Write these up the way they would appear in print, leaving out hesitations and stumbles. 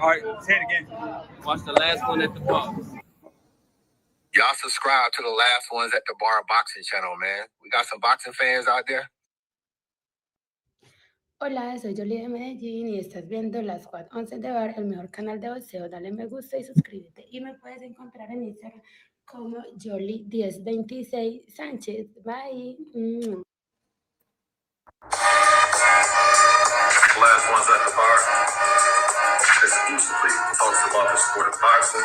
All right, say it again. Watch the last one at the bar. Y'all subscribe to the Last Ones at the Bar boxing channel, man. We got some boxing fans out there. Hola, soy Jolie de Medellín y estás viendo la Squad 11 de Bar, el mejor canal de boxeo. Dale me gusta y suscríbete. Y me puedes encontrar en Instagram como Jolie1026 Sánchez. Bye. Last Ones at the Bar. Exclusively folks who love the sport of boxing.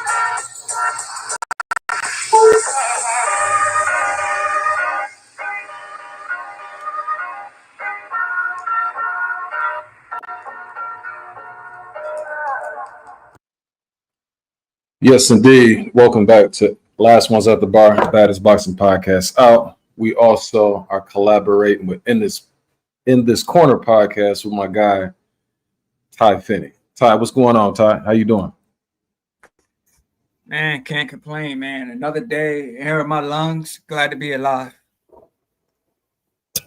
Yes, indeed. Welcome back to Last Ones at the Bar, the baddest boxing podcast out. We also are collaborating with in this corner podcast with my guy Ty Finney. Ty, what's going on, Ty? How you doing? Man, can't complain, man. Another day, air in my lungs. Glad to be alive.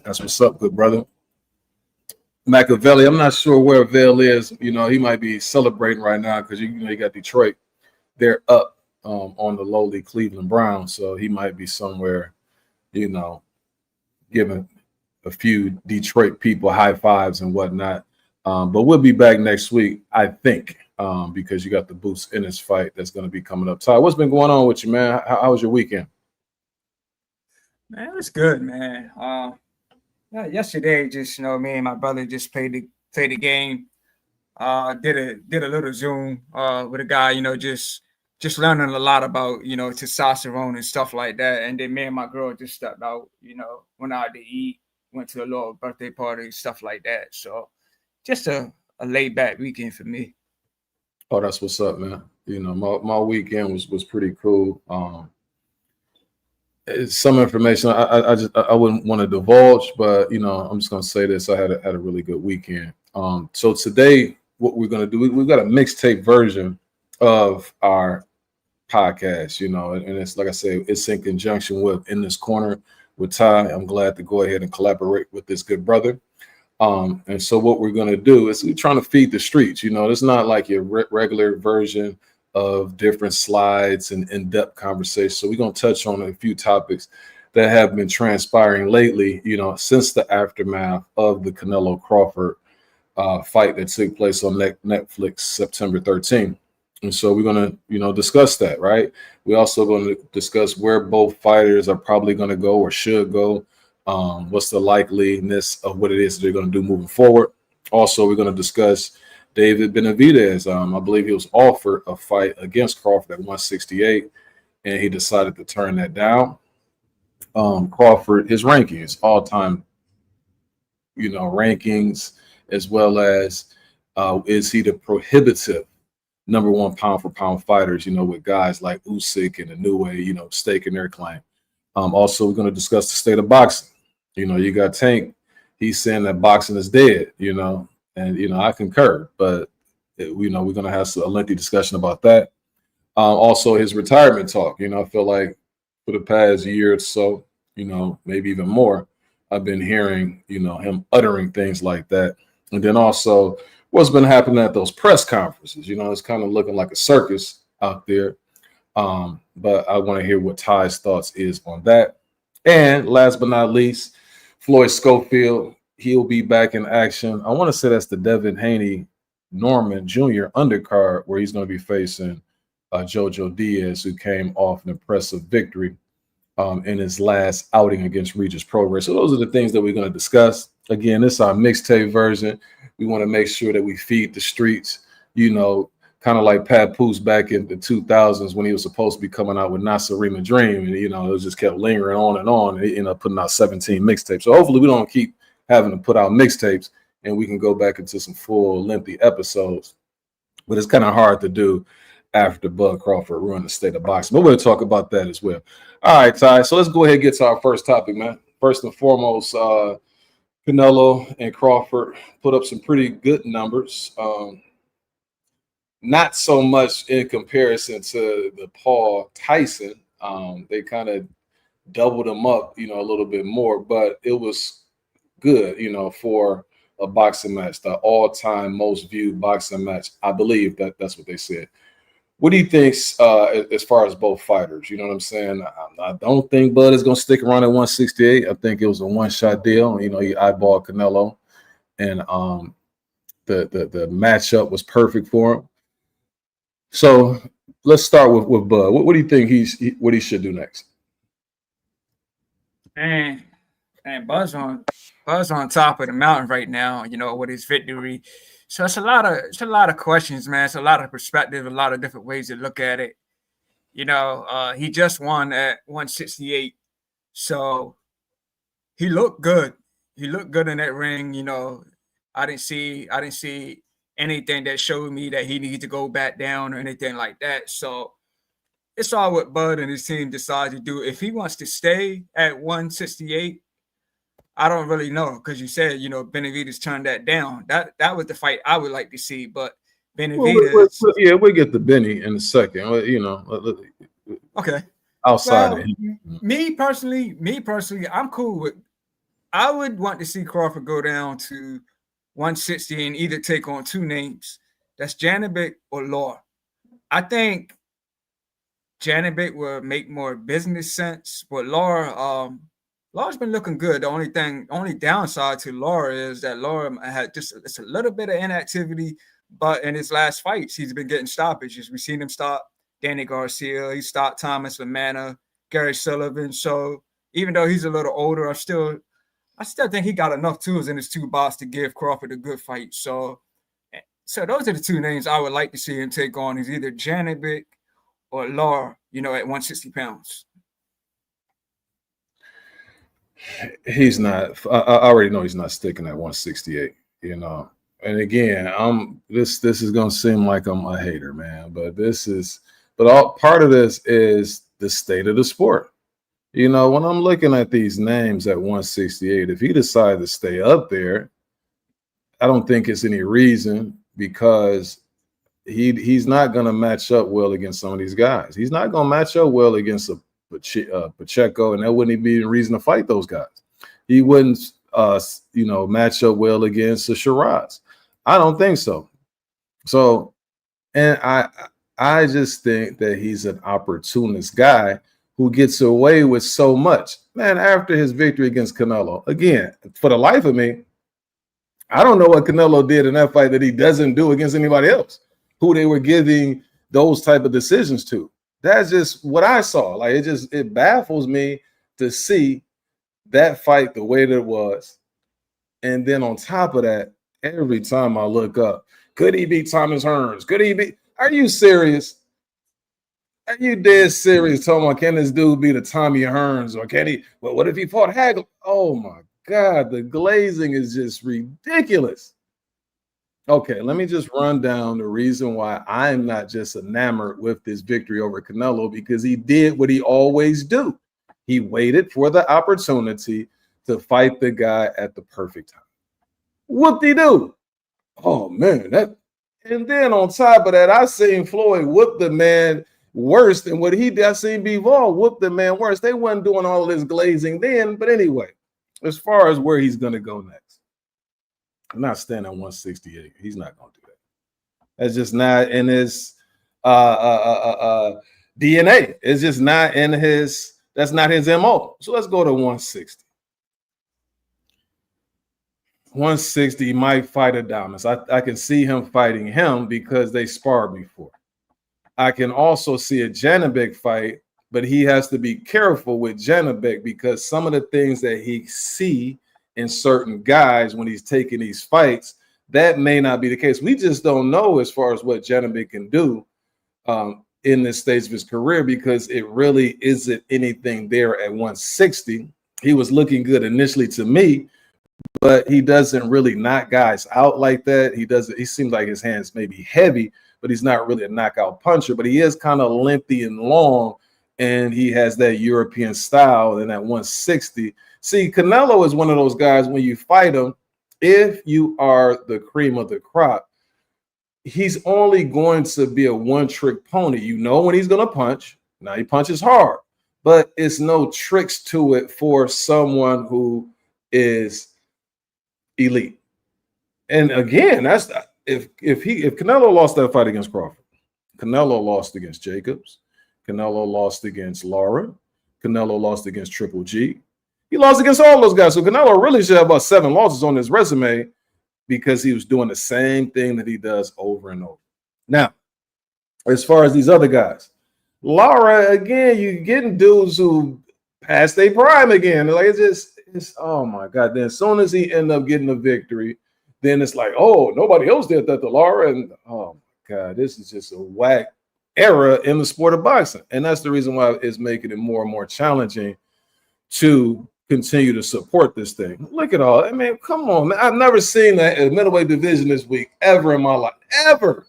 That's what's up, good brother. Machiavelli, I'm not sure where Vail is. You know, he might be celebrating right now because you got Detroit. They're up on the lowly Cleveland Browns, so he might be somewhere, giving a few Detroit people high fives and whatnot. But we'll be back next week, I think, because you got the Boots in his fight that's going to be coming up. Ty, what's been going on with you, man? How was your weekend? Man, it was good, man. Yesterday, just me and my brother just played the game. Did a little Zoom with a guy, just learning a lot about testosterone and stuff like that. And then me and my girl just stepped out, went out to eat, went to a little birthday party, stuff like that. So just a laid back weekend for me. Oh, that's what's up, man. My weekend was pretty cool. It's some information I wouldn't want to divulge, but I'm just gonna say this: I had a really good weekend. So today, what we're gonna do, we've got a mixtape version of our podcast, and it's like I say, it's in conjunction with In This Corner with Ty. I'm glad to go ahead and collaborate with this good brother. And so what we're gonna do is we're trying to feed the streets. It's not like your regular version of different slides and in-depth conversations. So we're going to touch on a few topics that have been transpiring lately, since the aftermath of the Canelo Crawford fight that took place on Netflix September 13th. And so we're going to, discuss that, right? We're also going to discuss where both fighters are probably going to go or should go. What's the likeliness of what it is they're going to do moving forward. Also, we're going to discuss David Benavidez. I believe he was offered a fight against Crawford at 168, and he decided to turn that down. Crawford, his rankings, all-time, rankings, as well as is he the prohibitive number one pound-for-pound fighters, with guys like Usyk and Inoue, staking their claim. Also, we're going to discuss the state of boxing. You got Tank. He's saying that boxing is dead, and, I concur, but, we're going to have a lengthy discussion about that. Also, his retirement talk, I feel like for the past year or so, maybe even more, I've been hearing, him uttering things like that. And then also what's been happening at those press conferences, it's kind of looking like a circus out there. But I want to hear what Ty's thoughts is on that. And last but not least, Floyd Schofield. He'll be back in action. I want to say that's the Devin Haney Norman Jr. undercard where he's going to be facing Jojo Diaz, who came off an impressive victory in his last outing against Regis Progress. So those are the things that we're going to discuss. Again, this is our mixtape version. We want to make sure that we feed the streets, kind of like Pat Poose back in the 2000s when he was supposed to be coming out with Nasarima Dream. And, it just kept lingering on and he ended up putting out 17 mixtapes. So hopefully we don't keep having to put out mixtapes and we can go back into some full lengthy episodes. But it's kind of hard to do after Bud Crawford ruined the state of boxing. But we'll talk about that as well. All right, Ty. So let's go ahead and get to our first topic, man. First and foremost, Canelo and Crawford put up some pretty good numbers. Not so much in comparison to the Paul Tyson. They kind of doubled them up, a little bit more, but it was good, for a boxing match, the all-time most viewed boxing match. I believe that's what they said. What do you think as far as both fighters? You know what I'm saying? I don't think Bud is going to stick around at 168. I think it was a one-shot deal. You know, he eyeballed Canelo, and the matchup was perfect for him. So let's start with Bud. What do you think what he should do next? And Bud's on top of the mountain right now, you know, with his victory. So it's a lot of questions, man. It's a lot of perspective, a lot of different ways to look at it. You know, he just won at 168. So he looked good. He looked good in that ring. You know, I didn't see anything that showed me that he needed to go back down or anything like that. So it's all what Bud and his team decide to do. If he wants to stay at 168, I don't really know, because you said, you know, Benavidez turned that down. That was the fight I would like to see, but Benavidez. We'll get to Benny in a second. You know, okay. Outside of him. Me personally, I'm cool with. I would want to see Crawford go down to 160 and either take on two names. That's Janibek or Law. I think Janibek will make more business sense, but Law's been looking good. The only downside to Laura is that Laura had it's a little bit of inactivity, but in his last fights, he's been getting stoppages. We've seen him stop Danny Garcia. He stopped Thomas LaManna, Gary Sullivan. So even though he's a little older, I still think he got enough tools in his toolbox to give Crawford a good fight. So those are the two names I would like to see him take on. Is either Janibek or Laura, you know, at 160 pounds. He's not. I already know he's not sticking at 168. You know, and again, this is gonna seem like I'm a hater, man. But part of this is the state of the sport. You know, when I'm looking at these names at 168, if he decided to stay up there, I don't think it's any reason, because he's not gonna match up well against some of these guys. He's not gonna match up well against a Pacheco, and that wouldn't even be a reason to fight those guys. He wouldn't, match up well against the Shiraz. I don't think so. So, and I just think that he's an opportunist guy who gets away with so much. Man, after his victory against Canelo, again, for the life of me, I don't know what Canelo did in that fight that he doesn't do against anybody else who they were giving those type of decisions to. That's just what I saw. Like, it baffles me to see that fight the way that it was. And then on top of that, every time I look up, could he beat Thomas Hearns? Are you serious? Are you dead serious talking about, can this dude beat a Tommy Hearns? Or can he, well, what if he fought Hagler? Oh my God, the glazing is just ridiculous. Okay, let me just run down the reason why I'm not just enamored with this victory over Canelo, because he did what he always do. He waited for the opportunity to fight the guy at the perfect time. Whoop-de-doo. Oh, man. And then on top of that, I seen Floyd whoop the man worse than what he did. I seen Bivol whoop the man worse. They wasn't doing all this glazing then. But anyway, as far as where he's going to go next, I'm not staying at 168. He's not going to do that. That's just not in his DNA. It's just not in his, that's not his MO. So let's go to 160. 160 might fight Adames. I can see him fighting him because they sparred before. I can also see a Janibek fight, but he has to be careful with Janibek because some of the things that he see in certain guys when he's taking these fights, that may not be the case. We just don't know as far as what Janibek can do in this stage of his career, because it really isn't anything there at 160. He was looking good initially to me, but he doesn't really knock guys out like that. He seems like his hands may be heavy, but he's not really a knockout puncher, but he is kind of lengthy and long, and he has that European style. And at 160, see, Canelo is one of those guys, when you fight him, if you are the cream of the crop, he's only going to be a one-trick pony. You know when he's going to punch. Now he punches hard, but it's no tricks to it for someone who is elite. And again, that's if Canelo lost that fight against Crawford, Canelo lost against Jacobs, Canelo lost against Lara, Canelo lost against Triple G. He lost against all those guys. So Canelo really should have about 7 losses on his resume because he was doing the same thing that he does over and over. Now, as far as these other guys, Lara, again, you're getting dudes who passed their prime again. Like it's oh my God. Then as soon as he ended up getting a victory, then it's like, oh, nobody else did that to Lara. And oh my God, this is just a whack era in the sport of boxing. And that's the reason why it's making it more and more challenging to continue to support this thing. Look at all. I mean, come on, man. I've never seen that in the middleweight division this week ever in my life, ever.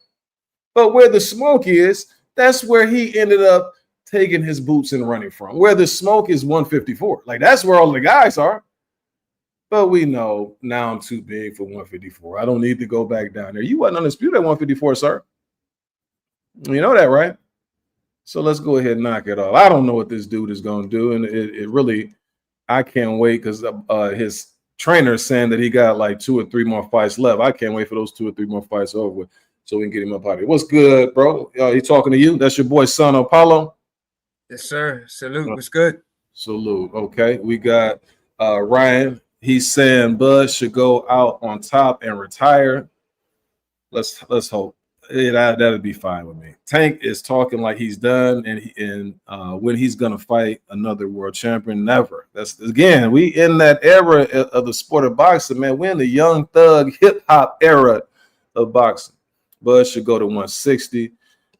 But where the smoke is, that's where he ended up taking his boots and running from. Where the smoke is 154. Like, that's where all the guys are. But we know now I'm too big for 154. I don't need to go back down there. You wasn't undisputed at 154, sir. You know that, right? So let's go ahead and knock it off. I don't know what this dude is going to do. And it really, I can't wait because his trainer is saying that he got like 2 or 3 more fights left. I can't wait for those 2 or 3 more fights over with so we can get him up out of here. What's good, bro? He talking to you? That's your boy, son Apollo? Yes, sir. Salute. What's good? Salute. Okay. We got Ryan. He's saying Bud should go out on top and retire. Let's hope. That'll be fine with me. Tank is talking like he's done, and when he's gonna fight another world champion, never. That's again, we in that era of the sport of boxing, man. We're in the young thug hip hop era of boxing. Bud should go to 160.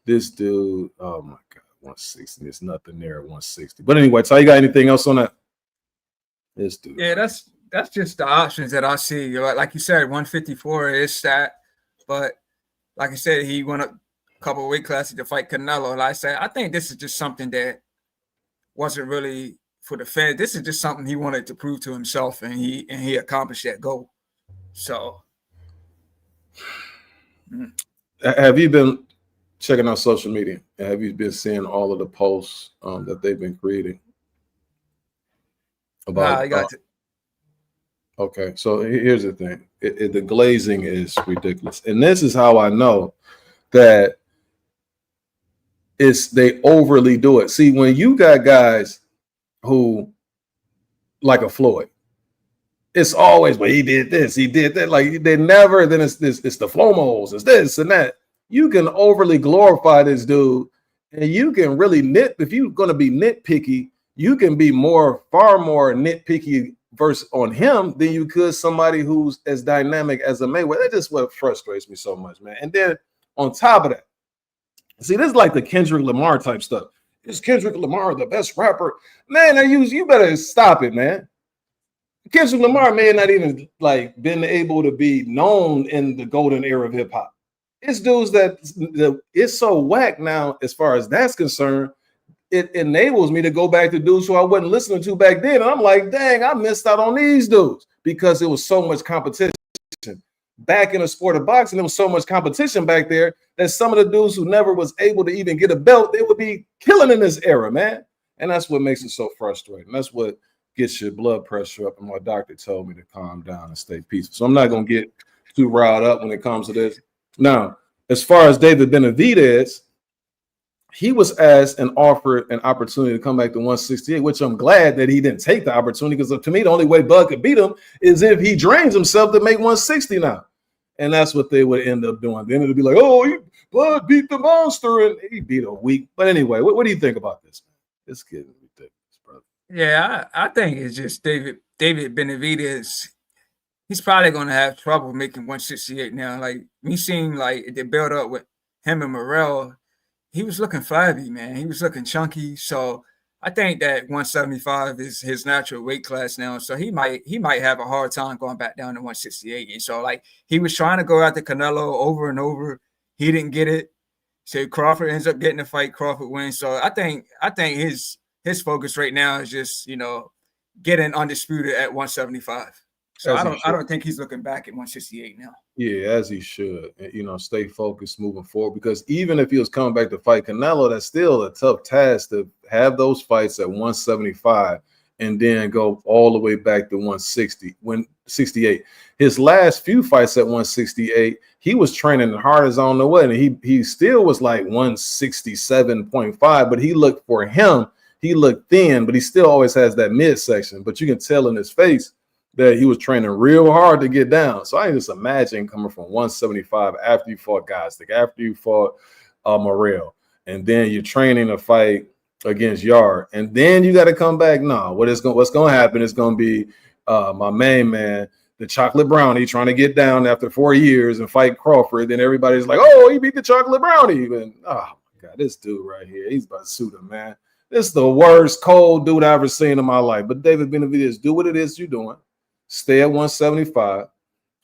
This dude, oh my God, 160. There's nothing there at 160. But anyway, so you got anything else on that? This dude. Yeah, that's just the options that I see. Like you said, 154 is that, but like I said, he went up a couple of weight classes to fight Canelo. Like I said, I think this is just something that wasn't really for the fans. This is just something he wanted to prove to himself, and he accomplished that goal. So, have you been checking out social media? Have you been seeing all of the posts that they've been creating about? Okay, so here's the thing. The glazing is ridiculous. And this is how I know that they overly do it. See, when you got guys who, like a Floyd, it's always, well, he did this, he did that. Like, they never, then it's the Flomos, it's this and that. You can overly glorify this dude, and you can really if you're going to be nitpicky, you can be far more nitpicky verse on him than you could somebody who's as dynamic as a Mayweather. That's just what frustrates me so much, man. And then on top of that, see, this is like the Kendrick Lamar type stuff. Is Kendrick Lamar the best rapper? Man, you better stop it, man. Kendrick Lamar may not even like been able to be known in the golden era of hip hop. It's dudes that it's so whack now as far as that's concerned. It enables me to go back to dudes who I wasn't listening to back then. And I'm like, dang, I missed out on these dudes because there was so much competition. Back in the sport of boxing, there was so much competition back there that some of the dudes who never was able to even get a belt, they would be killing in this era, man. And that's what makes it so frustrating. That's what gets your blood pressure up. And my doctor told me to calm down and stay peaceful. So I'm not going to get too riled up when it comes to this. Now, as far as David Benavidez, he was asked and offered an opportunity to come back to 168, which I'm glad that he didn't take the opportunity, because to me, the only way Bud could beat him is if he drains himself to make 160 now. And that's what they would end up doing. Then it'll be like, oh, Bud beat the monster, and he beat a weak. But anyway, what do you think about this, man? It's getting ridiculous, brother. Yeah, I think it's just David Benavidez. He's probably going to have trouble making 168 now. Like, we seen like the build up with him and Morrell. He was looking flabby, man. He was looking chunky. So I think that 175 is his natural weight class now. So he might have a hard time going back down to 168. And so, like, he was trying to go after Canelo over and over. He didn't get it. So Crawford ends up getting the fight. Crawford wins. So I think his focus right now is just, getting undisputed at 175. So I don't think he's looking back at 168 now. Yeah, as he should. Stay focused moving forward, because even if he was coming back to fight Canelo, that's still a tough task to have those fights at 175 and then go all the way back to 160, 68. His last few fights at 168, he was training hard as on the way, and he still was like 167.5, but he looked thin, but he still always has that midsection. But you can tell in his face that he was training real hard to get down. So I can just imagine coming from 175 after you fought Gostic, after you fought Morrell, and then you're training a fight against Yard, and then you got to come back. No, what's going to happen is going to be my main man, the Chocolate Brownie, trying to get down after 4 years and fight Crawford. Then everybody's like, "Oh, he beat the Chocolate Brownie." And oh my God, this dude right here, he's about to suit him, man. This is the worst cold dude I've ever seen in my life. But David Benavidez, do what it is you're doing. Stay at 175,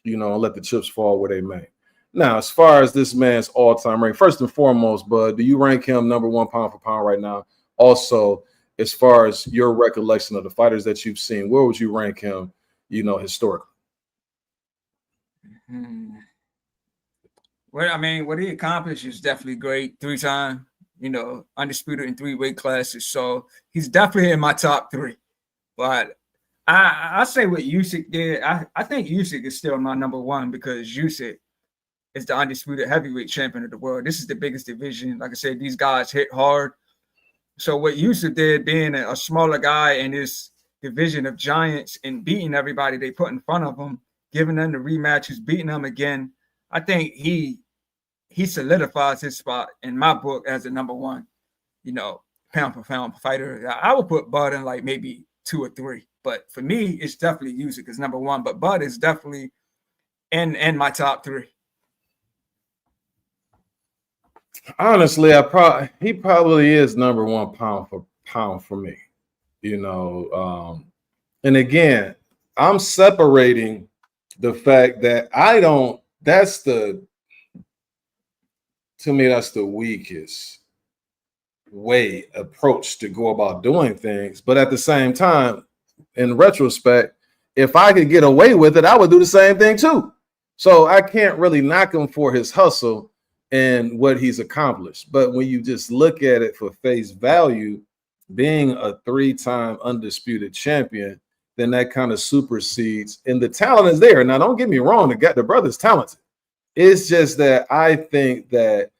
and let the chips fall where they may. Now, as far as this man's all-time rank, first and foremost, Bud, do you rank him number one pound for pound right now? Also, as far as your recollection of the fighters that you've seen, where would you rank him, historically? Well, I mean, what he accomplished is definitely great. 3-time, undisputed in 3 weight classes. So he's definitely in my top 3. But I say what Usyk did. I think Usyk is still my number 1 because Usyk is the undisputed heavyweight champion of the world. This is the biggest division. Like I said, these guys hit hard. So what Usyk did, being a smaller guy in this division of giants and beating everybody they put in front of him, giving them the rematches, beating them again, I think he solidifies his spot in my book as a number 1, pound for pound fighter. I would put Bud in like maybe 2 or 3, but for me, it's definitely Usyk as number 1. But Bud is definitely in my top 3. Honestly, he probably is number 1 pound for pound for me, and again, I'm separating the fact that that's the weakest approach to go about doing things. But at the same time, in retrospect, if I could get away with it, I would do the same thing too. So I can't really knock him for his hustle and what he's accomplished. But when you just look at it for face value, being a 3-time undisputed champion, then that kind of supersedes, and the talent is there. Now, don't get me wrong, the brother's talented. It's just that I think that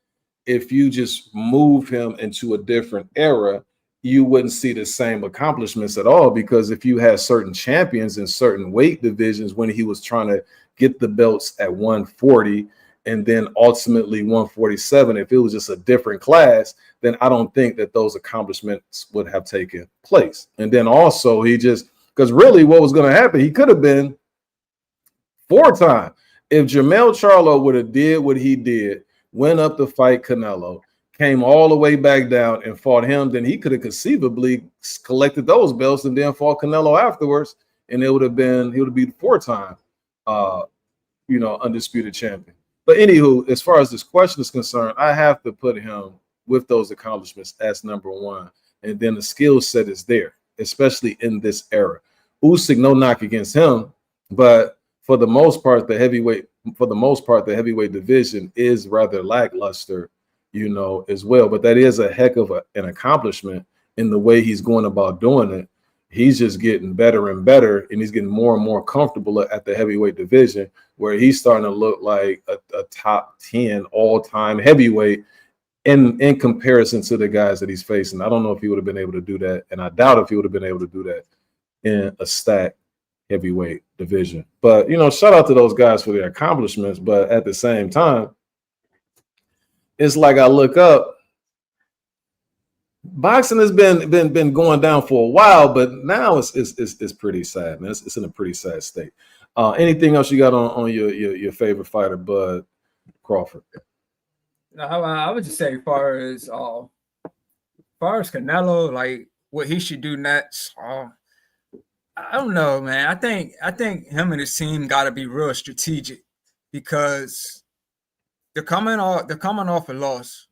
if you just move him into a different era, you wouldn't see the same accomplishments at all, because if you had certain champions in certain weight divisions when he was trying to get the belts at 140 and then ultimately 147, if it was just a different class, then I don't think that those accomplishments would have taken place. And then also because really what was going to happen, he could have been 4-time. If Jermell Charlo would have did what he did, went up to fight Canelo, came all the way back down and fought him, then he could have conceivably collected those belts and then fought Canelo afterwards, and he would be the 4-time, undisputed champion. But anywho, as far as this question is concerned, I have to put him with those accomplishments as number 1, and then the skill set is there, especially in this era. Usyk, no knock against him, but for the most part, the heavyweight division is rather lackluster, as well. But that is a heck of an accomplishment in the way he's going about doing it. He's just getting better and better, and he's getting more and more comfortable at the heavyweight division, where he's starting to look like a top 10 all-time heavyweight in comparison to the guys that he's facing. I don't know if he would have been able to do that, and I doubt if he would have been able to do that in a stacked heavyweight division. But shout out to those guys for their accomplishments. But at the same time, it's like I look up, boxing has been going down for a while, but now it's pretty sad, man. It's in a pretty sad state. Anything else you got on your favorite fighter, Bud Crawford? No, I would just say, as far as Canelo, like what he should do next. I don't know, man. I think him and his team got to be real strategic, because they're coming off a loss.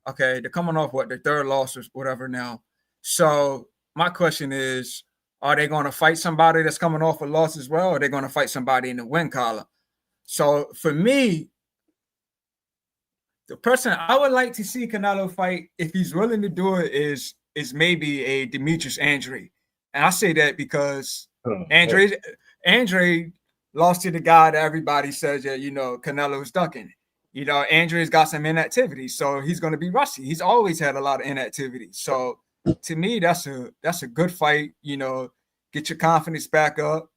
Okay, they're coming off their 3rd loss or whatever now. So my question is, are they going to fight somebody that's coming off a loss as well, or are they going to fight somebody in the win column? So for me, the person I would like to see Canelo fight, if he's willing to do it, is maybe a Demetrius Andrade. And I say that because Andre lost to the guy that everybody says that, you know, Canelo's ducking. You know, Andre's got some inactivity, so he's going to be rusty. He's always had a lot of inactivity. So to me, that's a good fight. You know, get your confidence back up.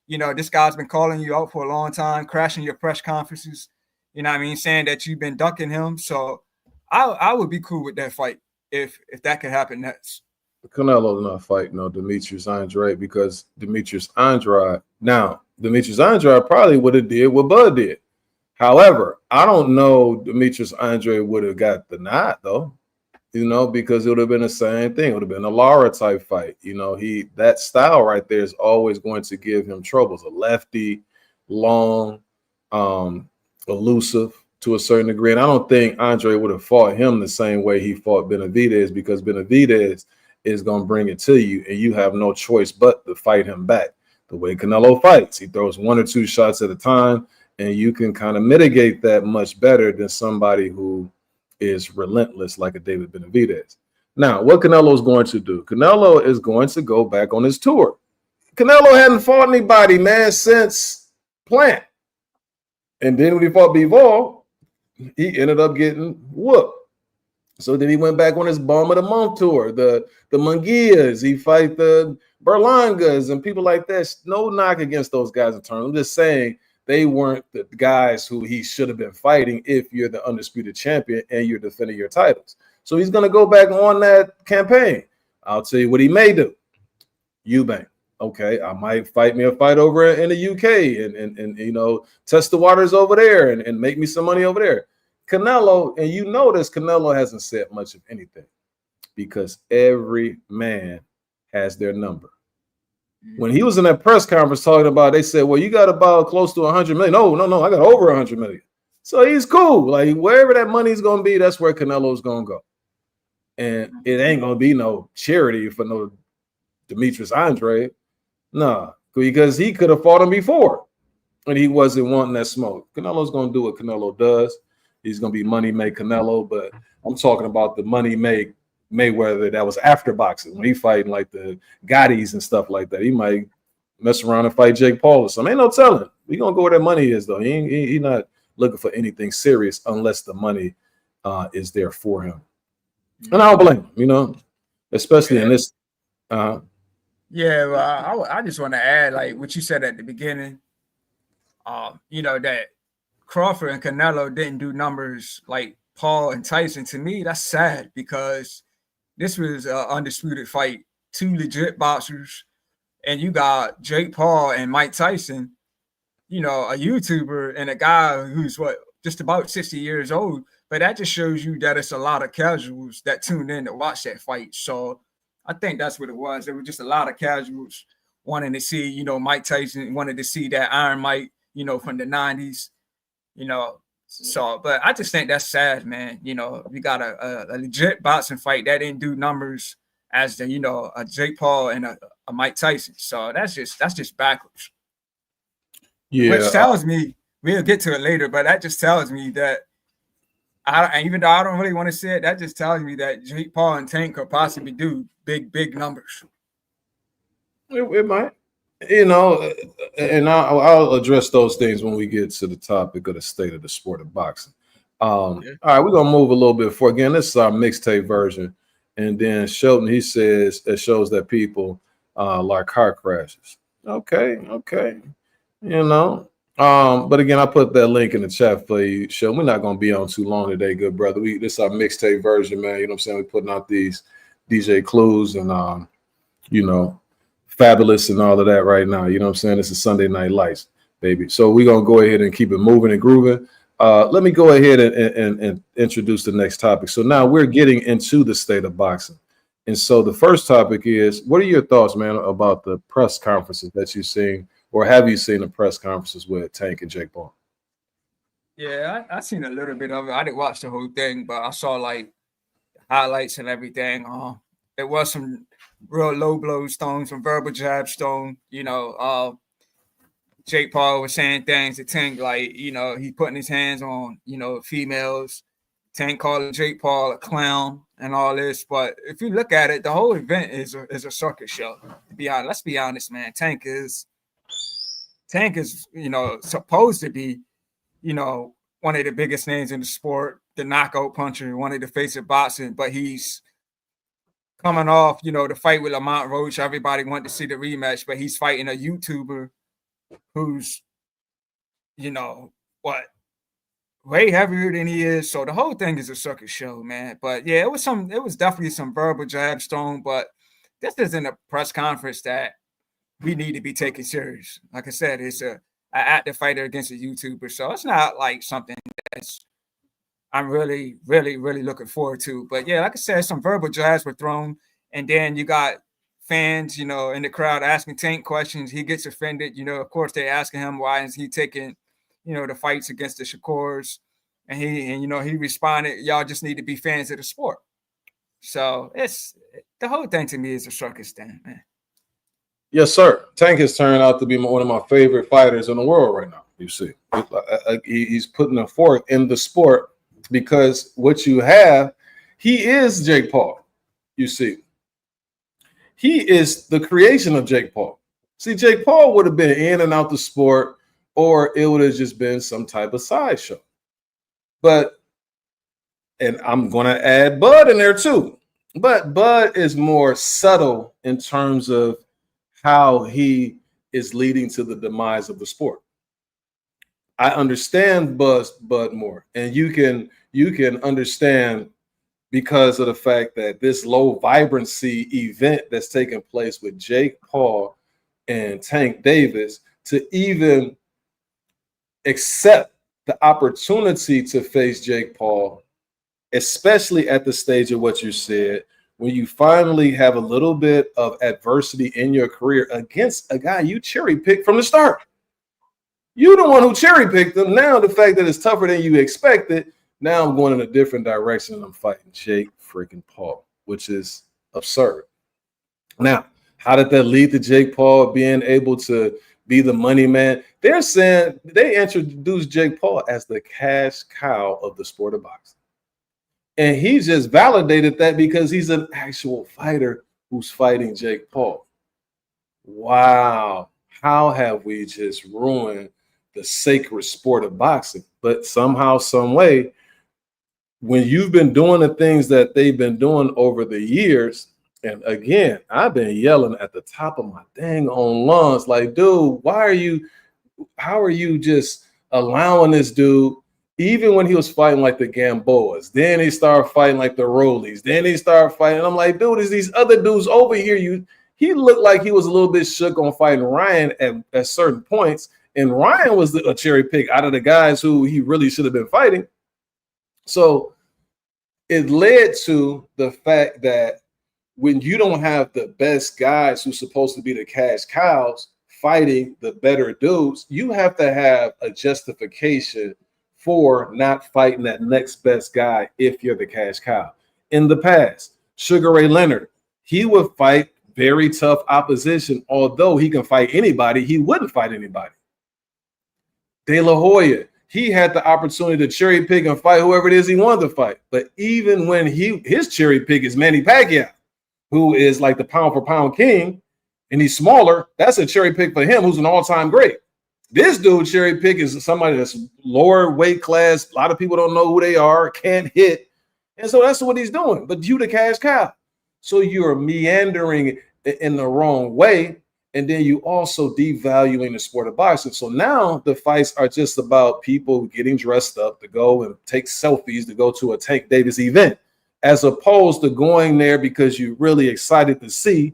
You know, this guy's been calling you out for a long time, crashing your press conferences. You know what I mean? Saying that you've been ducking him. So I would be cool with that fight if that could happen next. Canelo's not fighting no Demetrius Andrade because Demetrius Andrade probably would have did what Bud did. However, I don't know Demetrius Andrade would have got the nod though, you know, because it would have been the same thing. It would have been a Lara type fight. You know, that style right there is always going to give him troubles. A lefty, long, elusive to a certain degree. And I don't think Andre would have fought him the same way he fought Benavidez, because Benavidez is going to bring it to you and you have no choice but to fight him back. The way Canelo fights, he throws 1 or 2 shots at a time, and you can kind of mitigate that much better than somebody who is relentless like a David Benavidez. Now, what Canelo is going to do? Canelo is going to go back on his tour. Canelo hadn't fought anybody, man, since Plant. And then when he fought Bivol, he ended up getting whooped. So then he went back on his Bomb of the Month tour, the Munguias. He fight the Berlangas and people like that. No knock against those guys in terms. I'm just saying they weren't the guys who he should have been fighting if you're the undisputed champion and you're defending your titles. So he's going to go back on that campaign. I'll tell you what he may do. Eubank. Okay, I might fight me a fight over in the UK and you know, test the waters over there and make me some money over there. Canelo, and you notice Canelo hasn't said much of anything because every man has their number. When he was in that press conference talking about, they said, well, you got about close to 100 million. No, I got over 100 million. So he's cool. Like wherever that money's going to be, that's where Canelo's going to go. And it ain't going to be no charity for no Demetrius Andrade. Nah, because he could have fought him before and he wasn't wanting that smoke. Canelo's going to do what Canelo does. He's going to be money make Canelo, but I'm talking about the money make Mayweather that was after boxing. When he fighting like the Gottis and stuff like that, he might mess around and fight Jake Paul or something. Ain't no telling. We going to go where that money is, though. He not looking for anything serious unless the money is there for him. And I don't blame him, you know, especially in this. Yeah, well, I just want to add, like what you said at the beginning, you know, that Crawford and Canelo didn't do numbers like Paul and Tyson. To me, that's sad because this was an undisputed fight, 2 legit boxers, and you got Jake Paul and Mike Tyson, you know, a YouTuber and a guy who's just about 60 years old. But that just shows you that it's a lot of casuals that tuned in to watch that fight. So I think that's what it was. There were just a lot of casuals wanting to see, you know, Mike Tyson, wanted to see that Iron Mike, you know, from the 90s. You know, so, but I just think that's sad, man. You know, we got a legit boxing fight that didn't do numbers as the, you know, a Jake Paul and a Mike Tyson. So that's just backwards. Yeah, which tells me, we'll get to it later, but that just tells me that even though I don't really want to say it, that just tells me that Jake Paul and Tank could possibly do big numbers. It might. You know, and I'll address those things when we get to the topic of the state of the sport of boxing. All right, we're going to move a little bit forward. Again, this is our mixtape version. And then Shelton, he says it shows that people like car crashes. Okay. You know, but again, I put that link in the chat for you, Shelton. We're not going to be on too long today, good brother. This is our mixtape version, man. You know what I'm saying? We're putting out these DJ Clues and, you know, Fabulous and all of that right now. You know what I'm saying? This is Sunday Night Lights, baby. So we're going to go ahead and keep it moving and grooving. Let me go ahead and introduce the next topic. So now we're getting into the state of boxing. And so the first topic is, what are your thoughts, man, about the press conferences that you've seen, or have you seen the press conferences with Tank and Jake Paul? Yeah, I seen a little bit of it. I didn't watch the whole thing, but I saw like highlights and everything. It was some real low blows thrown, some verbal jabs thrown. You know, Jake Paul was saying things to Tank like, you know, he putting his hands on, you know, females. Tank calling Jake Paul a clown and all this. But if you look at it, the whole event is a circus show. To be honest, let's be honest, man. Tank is, supposed to be, one of the biggest names in the sport, the knockout puncher, one of the face of boxing, but he's coming off, the fight with Lamont Roach. Everybody wanted to see the rematch, but he's fighting a YouTuber who's, way heavier than he is. So the whole thing is a circus show, man. But yeah, it was definitely some verbal jabs thrown, but this isn't a press conference that we need to be taken serious. Like I said, it's an active fighter against a YouTuber. So it's not like something that's I'm really, really, really looking forward to. But yeah, like I said, some verbal jabs were thrown. And then you got fans, in the crowd asking Tank questions. He gets offended. Of course, they're asking him why is he taking, the fights against the Shakurs. And he responded, y'all just need to be fans of the sport. So it's the whole thing to me is a circus thing, man. Yes, sir. Tank has turned out to be one of my favorite fighters in the world right now. You see, he's putting a fork in the sport because what you have, he is Jake Paul. You see, he is the creation of Jake Paul. See, Jake Paul would have been in and out the sport, or it would have just been some type of sideshow. And I'm going to add Bud in there too. But Bud is more subtle in terms of how he is leading to the demise of the sport. I understand Bud more, and you can understand because of the fact that this low vibrancy event that's taking place with Jake Paul and Tank Davis to even accept the opportunity to face Jake Paul, especially at the stage of what you said, when you finally have a little bit of adversity in your career against a guy you cherry-picked from the start. You're the one who cherry-picked him. Now the fact that it's tougher than you expected, now I'm going in a different direction and I'm fighting Jake freaking Paul, which is absurd. Now, how did that lead to Jake Paul being able to be the money man? They're saying they introduced Jake Paul as the cash cow of the sport of boxing. And he just validated that because he's an actual fighter who's fighting Jake Paul. Wow. How have we just ruined the sacred sport of boxing? But somehow, some way, when you've been doing the things that they've been doing over the years, and again, I've been yelling at the top of my dang on lungs, like, dude, how are you just allowing this dude? Even when he was fighting like the Gamboas, then he started fighting like the Rollies, then he started fighting. I'm like, dude, is these other dudes over here? He looked like he was a little bit shook on fighting Ryan at certain points. And Ryan was a cherry pick out of the guys who he really should have been fighting. So it led to the fact that when you don't have the best guys who's supposed to be the cash cows fighting the better dudes, you have to have a justification for not fighting that next best guy if you're the cash cow. In the past, Sugar Ray Leonard, he would fight very tough opposition. Although he can fight anybody, he wouldn't fight anybody. De La Hoya, he had the opportunity to cherry pick and fight whoever it is he wanted to fight. But even when his cherry pick is Manny Pacquiao, who is like the pound for pound king, and he's smaller, that's a cherry pick for him, who's an all-time great. This dude cherry pick is somebody that's lower weight class. A lot of people don't know who they are, can't hit. And so that's what he's doing. But you the cash cow. So you're meandering in the wrong way. And then you also devaluing the sport of boxing. So now the fights are just about people getting dressed up to go and take selfies to go to a Tank Davis event, as opposed to going there because you're really excited to see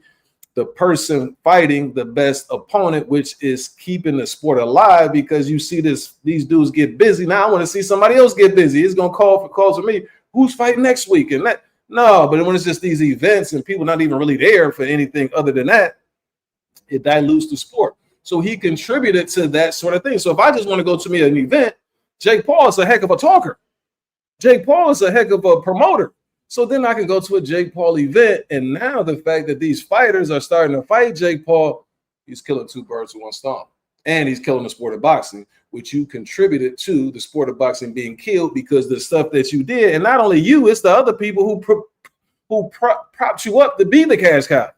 the person fighting the best opponent, which is keeping the sport alive, because you see these dudes get busy. Now I want to see somebody else get busy. It's going to call for calls for me. Who's fighting next week? And that, no, but when it's just these events and people not even really there for anything other than that, it dilutes the sport. So he contributed to that sort of thing. So if I just want to go to me an event, Jake Paul is a heck of a talker. Jake Paul is a heck of a promoter. So then I can go to a Jake Paul event, and now the fact that these fighters are starting to fight Jake Paul, he's killing two birds with one stone. And he's killing the sport of boxing, which you contributed to the sport of boxing being killed because the stuff that you did. And not only you, it's the other people who who propped you up to be the cash cow.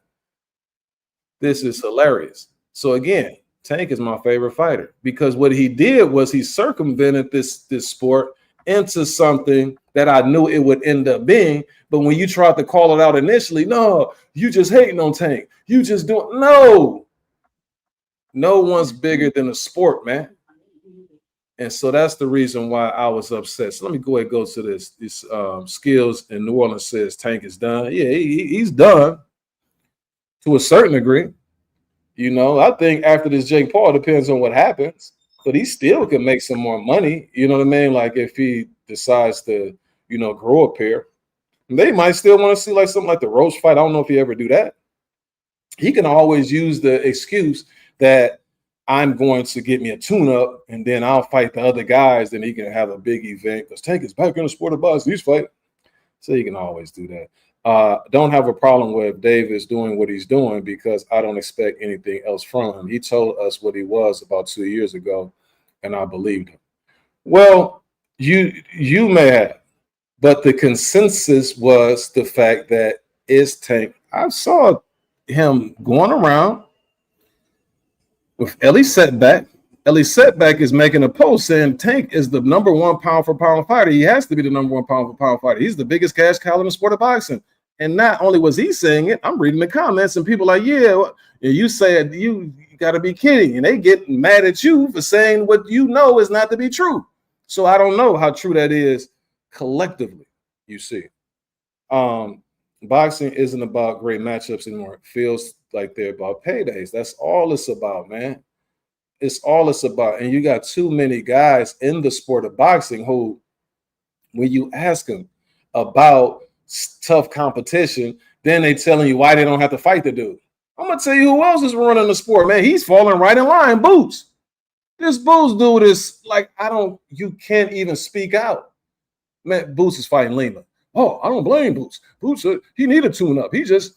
This is hilarious. So again, Tank is my favorite fighter because what he did was he circumvented this sport into something that I knew it would end up being. But when you tried to call it out initially, no, you just hating on Tank. You just doing no one's bigger than the sport, man. And so that's the reason why I was upset. So let me go ahead and go to this. This Skills in New Orleans says Tank is done. Yeah, he's done to a certain degree. You know, I think after this Jake Paul, depends on what happens, but he still can make some more money. You know what I mean? Like if he decides to, you know, grow a pair, they might still want to see like something like the Roach fight. I don't know if he ever do that. He can always use the excuse that I'm going to get me a tune-up and then I'll fight the other guys. Then he can have a big event because Tank is back in the sport of boxing. He's fighting. So he can always do that. Don't have a problem with Davis doing what he's doing because I don't expect anything else from him. He told us what he was about 2 years ago, and I believed him. Well, you may have, but the consensus was the fact that it's Tank. I saw him going around with Ellie Setback. Ellie Setback is making a post saying Tank is the number 1 pound for pound fighter. He has to be the number 1 pound for pound fighter. He's the biggest cash cow in the sport of boxing. And not only was he saying it, I'm reading the comments and people like, yeah, you said you got to be kidding. And they get mad at you for saying what you know is not to be true. So I don't know how true that is collectively, you see. Boxing isn't about great matchups anymore. It feels like they're about paydays. That's all it's about, man. It's all it's about. And you got too many guys in the sport of boxing who, when you ask them about tough competition, then they telling you why they don't have to fight the dude. I'm gonna tell you who else is running the sport, man. He's falling right in line. Boots. This Boots dude is like, you can't even speak out. Man, Boots is fighting Lima. Oh, I don't blame Boots. Boots, he need a tune-up. He just,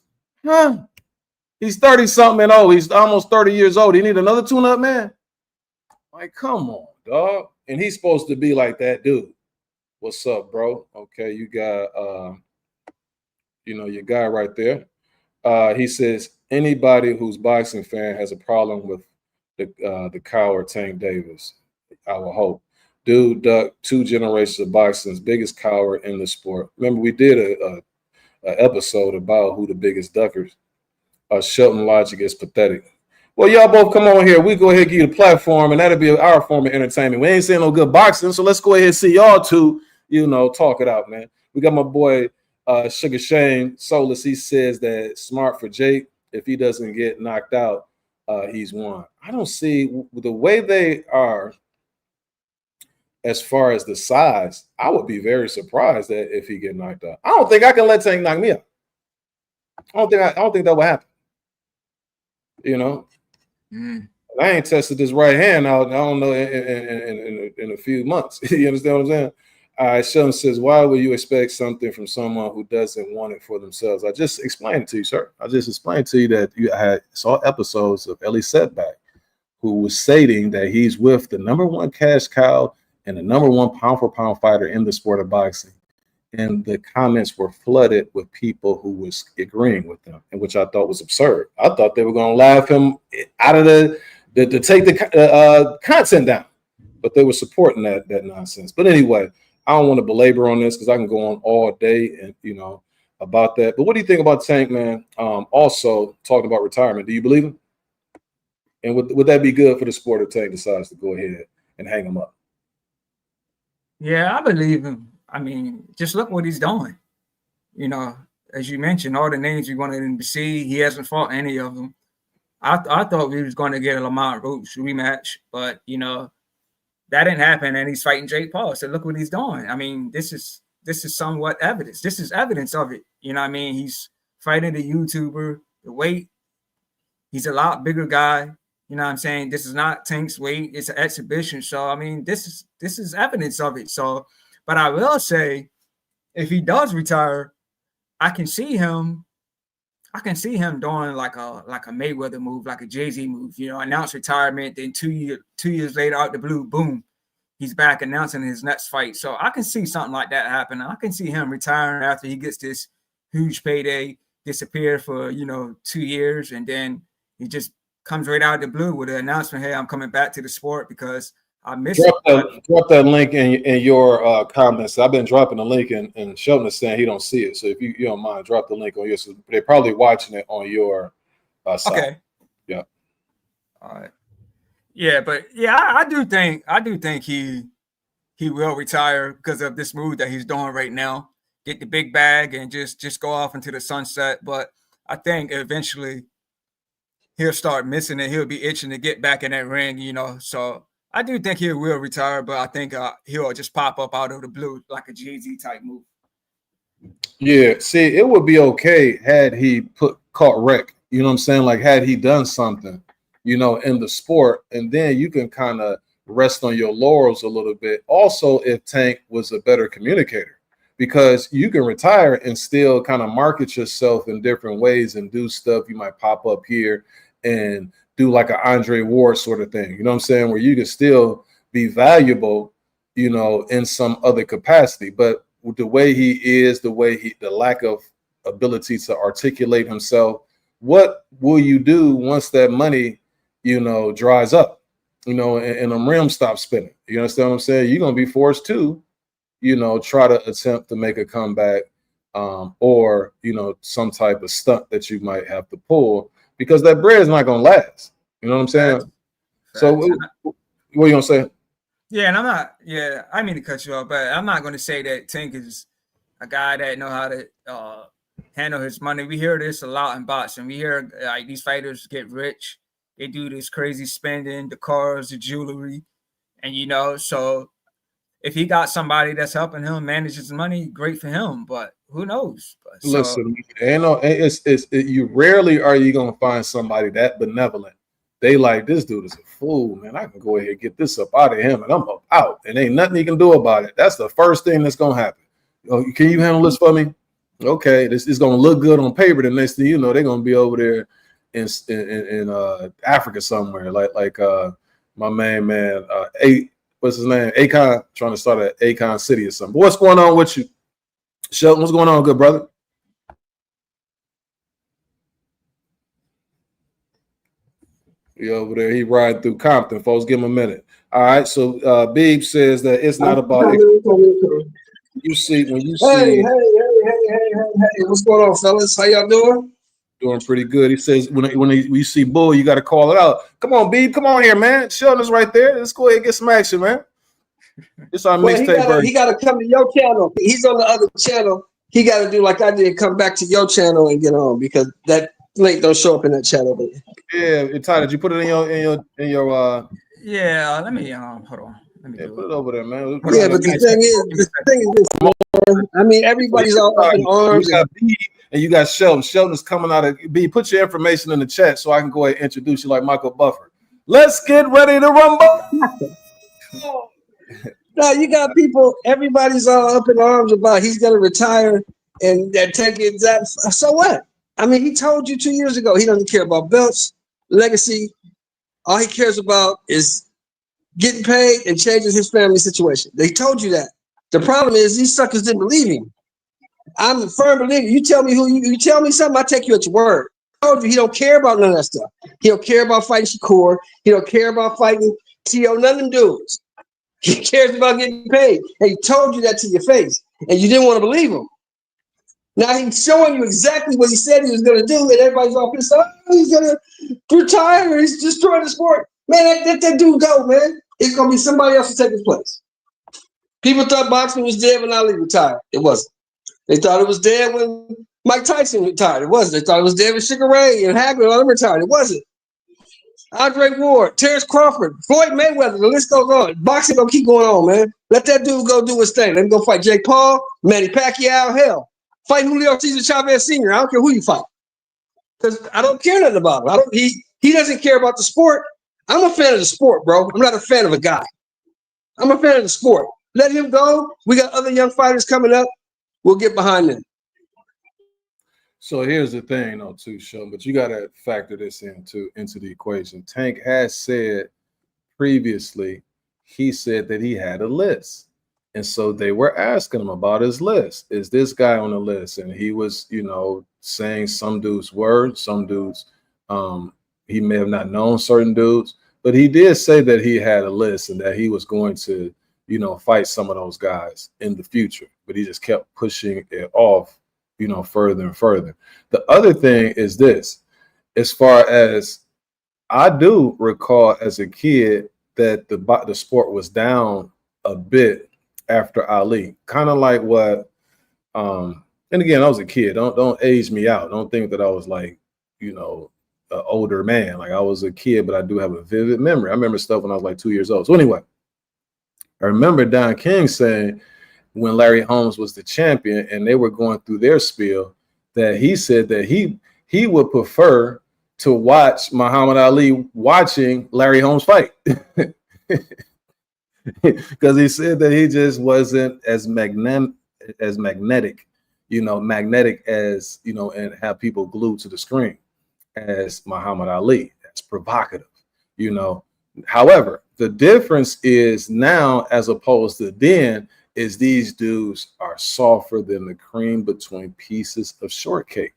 he's 30-something and old. He's almost 30 years old. He need another tune-up, man. Like, come on, dog. And he's supposed to be like that dude. What's up, bro? Okay, you got your guy right there. He says anybody who's boxing fan has a problem with the coward Tank Davis. I will hope. Dude ducked 2 generations of boxing's biggest coward in the sport. Remember, we did a episode about who the biggest duckers. Shelton Logic is pathetic. Well, y'all both come on here. We go ahead and give you the platform, and that'll be our form of entertainment. We ain't saying no good boxing, so let's go ahead and see y'all two, talk it out, man. We got my boy Sugar Shane Solus. He says that smart for Jake. If he doesn't get knocked out, he's won. I don't see the way they are as far as the size. I would be very surprised that if he get knocked out. I don't think I can let Tank knock me out. I don't think that would happen. I ain't tested this right hand out. I don't know in a few months. You understand what I'm saying? Sheldon says, why would you expect something from someone who doesn't want it for themselves? I just explained it to you, sir. I just explained to you that saw episodes of Ellie Setback, who was stating that he's with the number 1 cash cow and the number 1 pound for pound fighter in the sport of boxing. And the comments were flooded with people who was agreeing with them, and which I thought was absurd. I thought they were going to laugh him out of to take the content down, but they were supporting that nonsense. But anyway, I don't want to belabor on this because I can go on all day and about that. But what do you think about Tank, man? Also talking about retirement, do you believe him? And would that be good for the sport if Tank decides to go ahead and hang him up? Yeah, I believe him. I mean, just look what he's doing. As you mentioned, all the names we wanted him to see, he hasn't fought any of them. I thought we was going to get a Lamont Roach rematch, but that didn't happen, and he's fighting Jake Paul. So look what he's doing. I mean, this is somewhat evidence. This is evidence of it. You know what I mean? He's fighting the YouTuber, the weight. He's a lot bigger guy. You know what I'm saying? This is not Tank's weight. It's an exhibition. So, I mean, this is evidence of it. So, but I will say, if he does retire, I can see him doing like a Mayweather move, like a Jay-Z move, announce retirement, then 2 years later out the blue, boom, he's back announcing his next fight. So I can see something like that happen. I can see him retiring after he gets this huge payday, disappear for 2 years, and then he just comes right out of the blue with an announcement, "Hey, I'm coming back to the sport because I miss it." Drop that link in your comments. I've been dropping the link, and Sheldon is saying he don't see it. So if you don't mind, drop the link on yours. They're probably watching it on your side. Okay. Yeah. All right. Yeah, but yeah, I do think he will retire because of this move that he's doing right now. Get the big bag and just go off into the sunset. But I think eventually he'll start missing it. He'll be itching to get back in that ring, So I do think he will retire, but I think he'll just pop up out of the blue like a Jay-Z type move. Yeah, see, it would be okay had he caught wreck. You know what I'm saying? Like had he done something, in the sport, and then you can kind of rest on your laurels a little bit. Also, if Tank was a better communicator, because you can retire and still kind of market yourself in different ways and do stuff. You might pop up here and do like an Andre Ward sort of thing. You know what I'm saying? Where you can still be valuable, in some other capacity. But with the way he is, the lack of ability to articulate himself, what will you do once that money, dries up, and them rims stop spinning? You understand what I'm saying? You're going to be forced to, try to attempt to make a comeback, or, some type of stunt that you might have to pull because that bread is not going to last. You know what I'm saying? Facts. So what are you going to say? Yeah, and I mean to cut you off, but I'm not going to say that Tank is a guy that know how to handle his money. We hear this a lot in boxing. We hear like these fighters get rich. They do this crazy spending, the cars, the jewelry, and so if he got somebody that's helping him manage his money, great for him. But who knows? Listen, you rarely are you gonna find somebody that benevolent. They like, this dude is a fool, man. I can go ahead and get this up out of him, and I'm up out, and ain't nothing he can do about it. That's the first thing that's gonna happen. Oh, can you handle this for me? Okay, this is gonna look good on paper. The next thing you know, they're gonna be over there in Africa somewhere, like my main man, what's his name? Akon, trying to start at Akon City or something. But what's going on with you, Shelton? What's going on, good brother? He over there. He riding through Compton, folks. Give him a minute. All right. So Beeb says that it's not about you see when you see. Hey! What's going on, fellas? How y'all doing? Doing pretty good. He says when you see bull, you got to call it out. Come on, Beeb. Come on here, man. Sheldon's right there. Let's go ahead and get some action, man. It's our mixtape. He got to come to your channel. He's on the other channel. He got to do like I did, come back to your channel and get on because that link don't show up in that channel. But yeah, Ty, did you put it in your Yeah, let me hold on. Let me put it over there, man. Yeah, but the thing is this, man. I mean, everybody's all up in arms. You got B and you got Sheldon. Sheldon's coming out of B. Put your information in the chat so I can go ahead and introduce you like Michael Buffer. Let's get ready to rumble. No, you got people, everybody's all up in arms about he's going to retire and they're taking that. So what? I mean, he told you 2 years ago he doesn't care about belts, legacy. All he cares about is getting paid and changing his family situation. They told you that. The problem is these suckers didn't believe him. I'm a firm believer. You tell me you tell me something, I take you at your word. I told you he don't care about none of that stuff. He don't care about fighting Shakur. He don't care about fighting T.O. None of them dudes. He cares about getting paid. And he told you that to your face. And you didn't want to believe him. Now he's showing you exactly what he said he was going to do. And everybody's all pissed off. Oh, he's going to retire. He's destroying the sport. Man, let that dude go, man. It's going to be somebody else to take his place. People thought boxing was dead when Ali retired. It wasn't. They thought it was dead when Mike Tyson retired. It wasn't. They thought it was dead when Sugar Ray and Hagler all them retired. It wasn't. Andre Ward, Terrence Crawford, Floyd Mayweather, the list goes on. Boxing gonna keep going on, man. Let that dude go do his thing. Let him go fight Jake Paul, Manny Pacquiao, hell. Fight Julio Cesar Chavez Sr. I don't care who you fight. Because I don't care nothing about him. He doesn't care about the sport. I'm a fan of the sport, bro. I'm not a fan of a guy. I'm a fan of the sport. Let him go. We got other young fighters coming up. We'll get behind them. So here's the thing, though, too, Sean, but you got to factor this into the equation. Tank has said previously, he said that he had a list. And so they were asking him about his list. Is this guy on the list? And he was, you know, saying some dudes were, some dudes, he may have not known certain dudes, but he did say that he had a list and that he was going to, you know, fight some of those guys in the future. But he just kept pushing it off, you know, further and further. The other thing is this, as far as I do recall as a kid that the sport was down a bit after Ali, kind of like what, and again, I was a kid. Don't age me out. Don't think that I was like, you know, an older man. Like I was a kid, but I do have a vivid memory. I remember stuff when I was like 2 years old. So anyway, I remember Don King saying when Larry Holmes was the champion and they were going through their spiel that he said that he would prefer to watch Muhammad Ali watching Larry Holmes fight. Because he said that he just wasn't as magnetic, you know, as, you know, and have people glued to the screen as Muhammad Ali. That's provocative, you know. However, the difference is now, as opposed to then, is these dudes are softer than the cream between pieces of shortcake.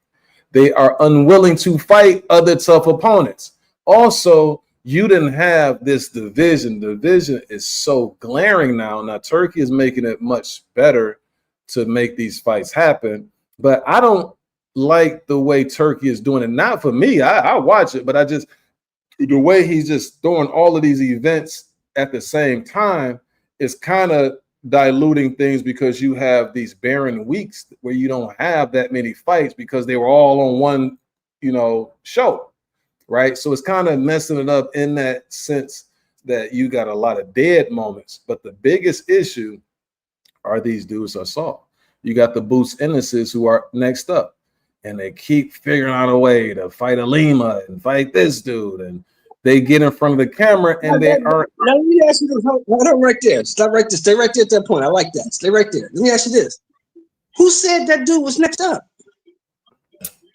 They are unwilling to fight other tough opponents. Also, you didn't have this division. The division is so glaring now. Now, Turkey is making it much better to make these fights happen. But I don't like the way Turkey is doing it. Not for me. I watch it, but the way he's just throwing all of these events at the same time is kind of diluting things because you have these barren weeks where you don't have that many fights because they were all on one, you know, show. Right. So it's kind of messing it up in that sense that you got a lot of dead moments. But the biggest issue are these dudes are soft. You got the Boots Ennises who are next up and they keep figuring out a way to fight a Lima and fight this dude. And they get in front of the camera and they aren't. Now, let me ask you this. Hold on right there. Stop right there. Stay right there at that point. I like that. Stay right there. Let me ask you this. Who said that dude was next up?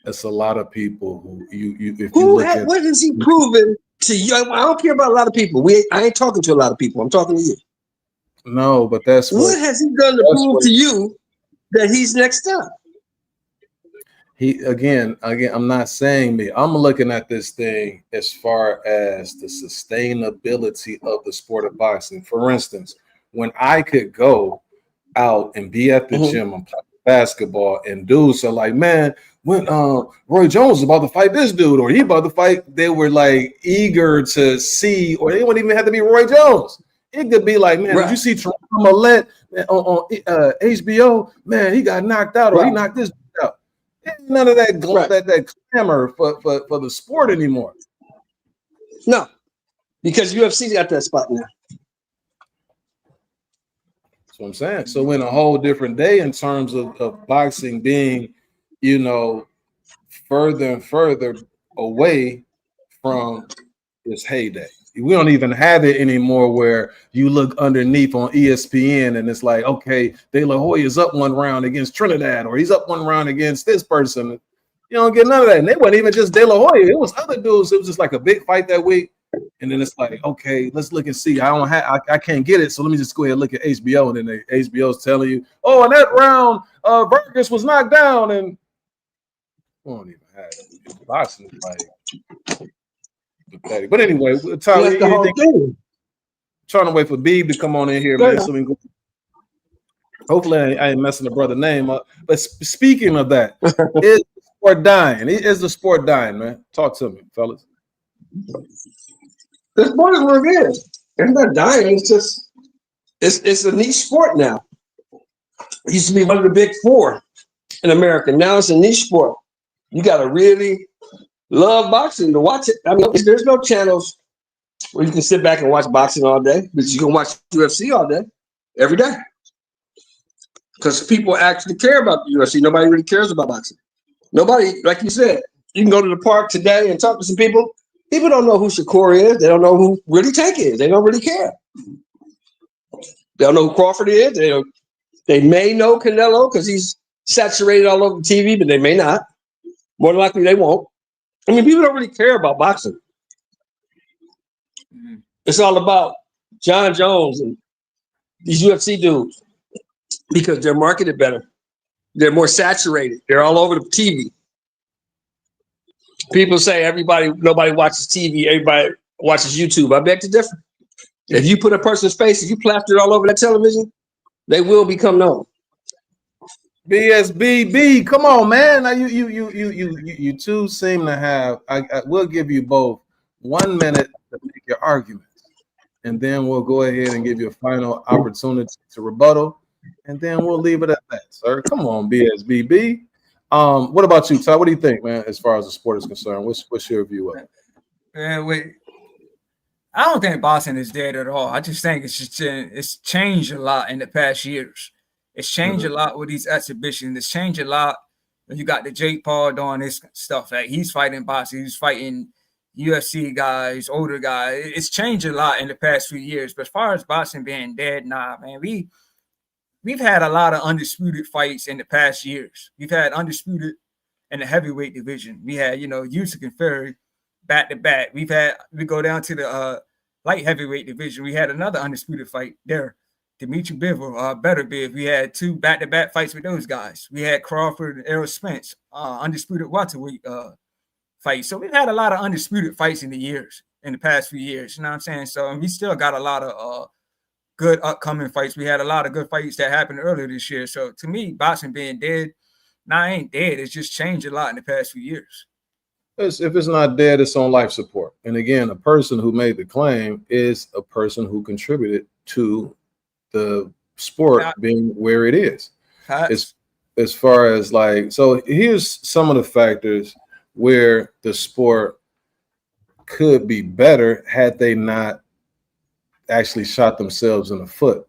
It's a lot of people who if you look at what has he proven to you? I don't care about a lot of people. I ain't talking to a lot of people. I'm talking to you. No, but that's what has he done to prove to you that he's next up? He again, I'm not saying me. I'm looking at this thing as far as the sustainability of the sport of boxing. For instance, when I could go out and be at the gym and play basketball and dudes are like, man, when Roy Jones is about to fight this dude or he about to fight, they were like eager to see, or they wouldn't even have to be Roy Jones. It could be like, man, did you see Trump Millette on HBO? Man, he got knocked out or he knocked this dude out. None of that that clamor for the sport anymore. No, because UFC got that spot now. That's what I'm saying. So in a whole different day in terms of boxing being, you know, further and further away from its heyday. We don't even have it anymore where you look underneath on ESPN and it's like, okay, De La Hoya's up one round against Trinidad or he's up one round against this person. You don't get none of that. And it wasn't even just De La Hoya. It was other dudes. It was just like a big fight that week. And then it's like, okay, let's look and see. I can't get it. So let me just go ahead and look at HBO. And then the HBO's telling you, oh, in that round, Vargas was knocked down. And we don't even have it. Boxing is like pathetic. But anyway, Tyler, trying to wait for Beeb to come on in here, man. So we can go. Hopefully, I ain't messing the brother name up. But speaking of that, is the sport dying? Is the sport dying, man? Talk to me, fellas. The sport is what it is. It's not dying. It's just it's a niche sport now. It used to be one of the big four in America. Now it's a niche sport. You got to really love boxing to watch it. I mean, there's no channels where you can sit back and watch boxing all day, but you can watch UFC all day, every day. Because people actually care about the UFC. Nobody really cares about boxing. Nobody, like you said, you can go to the park today and talk to some people. People don't know who Shakur is. They don't know who really Tank is. They don't really care. They don't know who Crawford is. They may know Canelo because he's saturated all over TV, but they may not. More than likely, they won't. I mean, people don't really care about boxing. It's all about John Jones and these UFC dudes. because they're marketed better. They're more saturated. They're all over the TV. People say nobody watches TV. Everybody watches YouTube. I beg to differ. If you put a person's face, if you plaster it all over that television, they will become known. BSBB, come on, man. Now you two seem to have. I will give you both 1 minute to make your arguments, and then we'll go ahead and give you a final opportunity to rebuttal, and then we'll leave it at that, sir. Come on, BSBB. What about you, Ty? What do you think, man? As far as the sport is concerned, what's your view of it? Wait. I don't think boxing is dead at all. I just think it's changed a lot in the past years. It's changed a lot with these exhibitions. It's changed a lot when you got the Jake Paul doing this stuff. Like he's fighting boxing. He's fighting UFC guys, older guys. It's changed a lot in the past few years. But as far as boxing being dead, nah, man. We've had a lot of undisputed fights in the past years. We've had undisputed in the heavyweight division. We had, Usyk and Fury back to back. We go down to the light heavyweight division. We had another undisputed fight there. Dimitri Bivol, Benavidez. We had 2 back-to-back fights with those guys. We had Crawford and Errol Spence, undisputed welterweight fights. So we've had a lot of undisputed fights in the past few years. You know what I'm saying? So we still got a lot of good upcoming fights. We had a lot of good fights that happened earlier this year. So to me, boxing being dead, it ain't dead. It's just changed a lot in the past few years. If it's not dead, it's on life support. And again, a person who made the claim is a person who contributed to the sport being where it is. As far as so here's some of the factors where the sport could be better had they not actually shot themselves in the foot.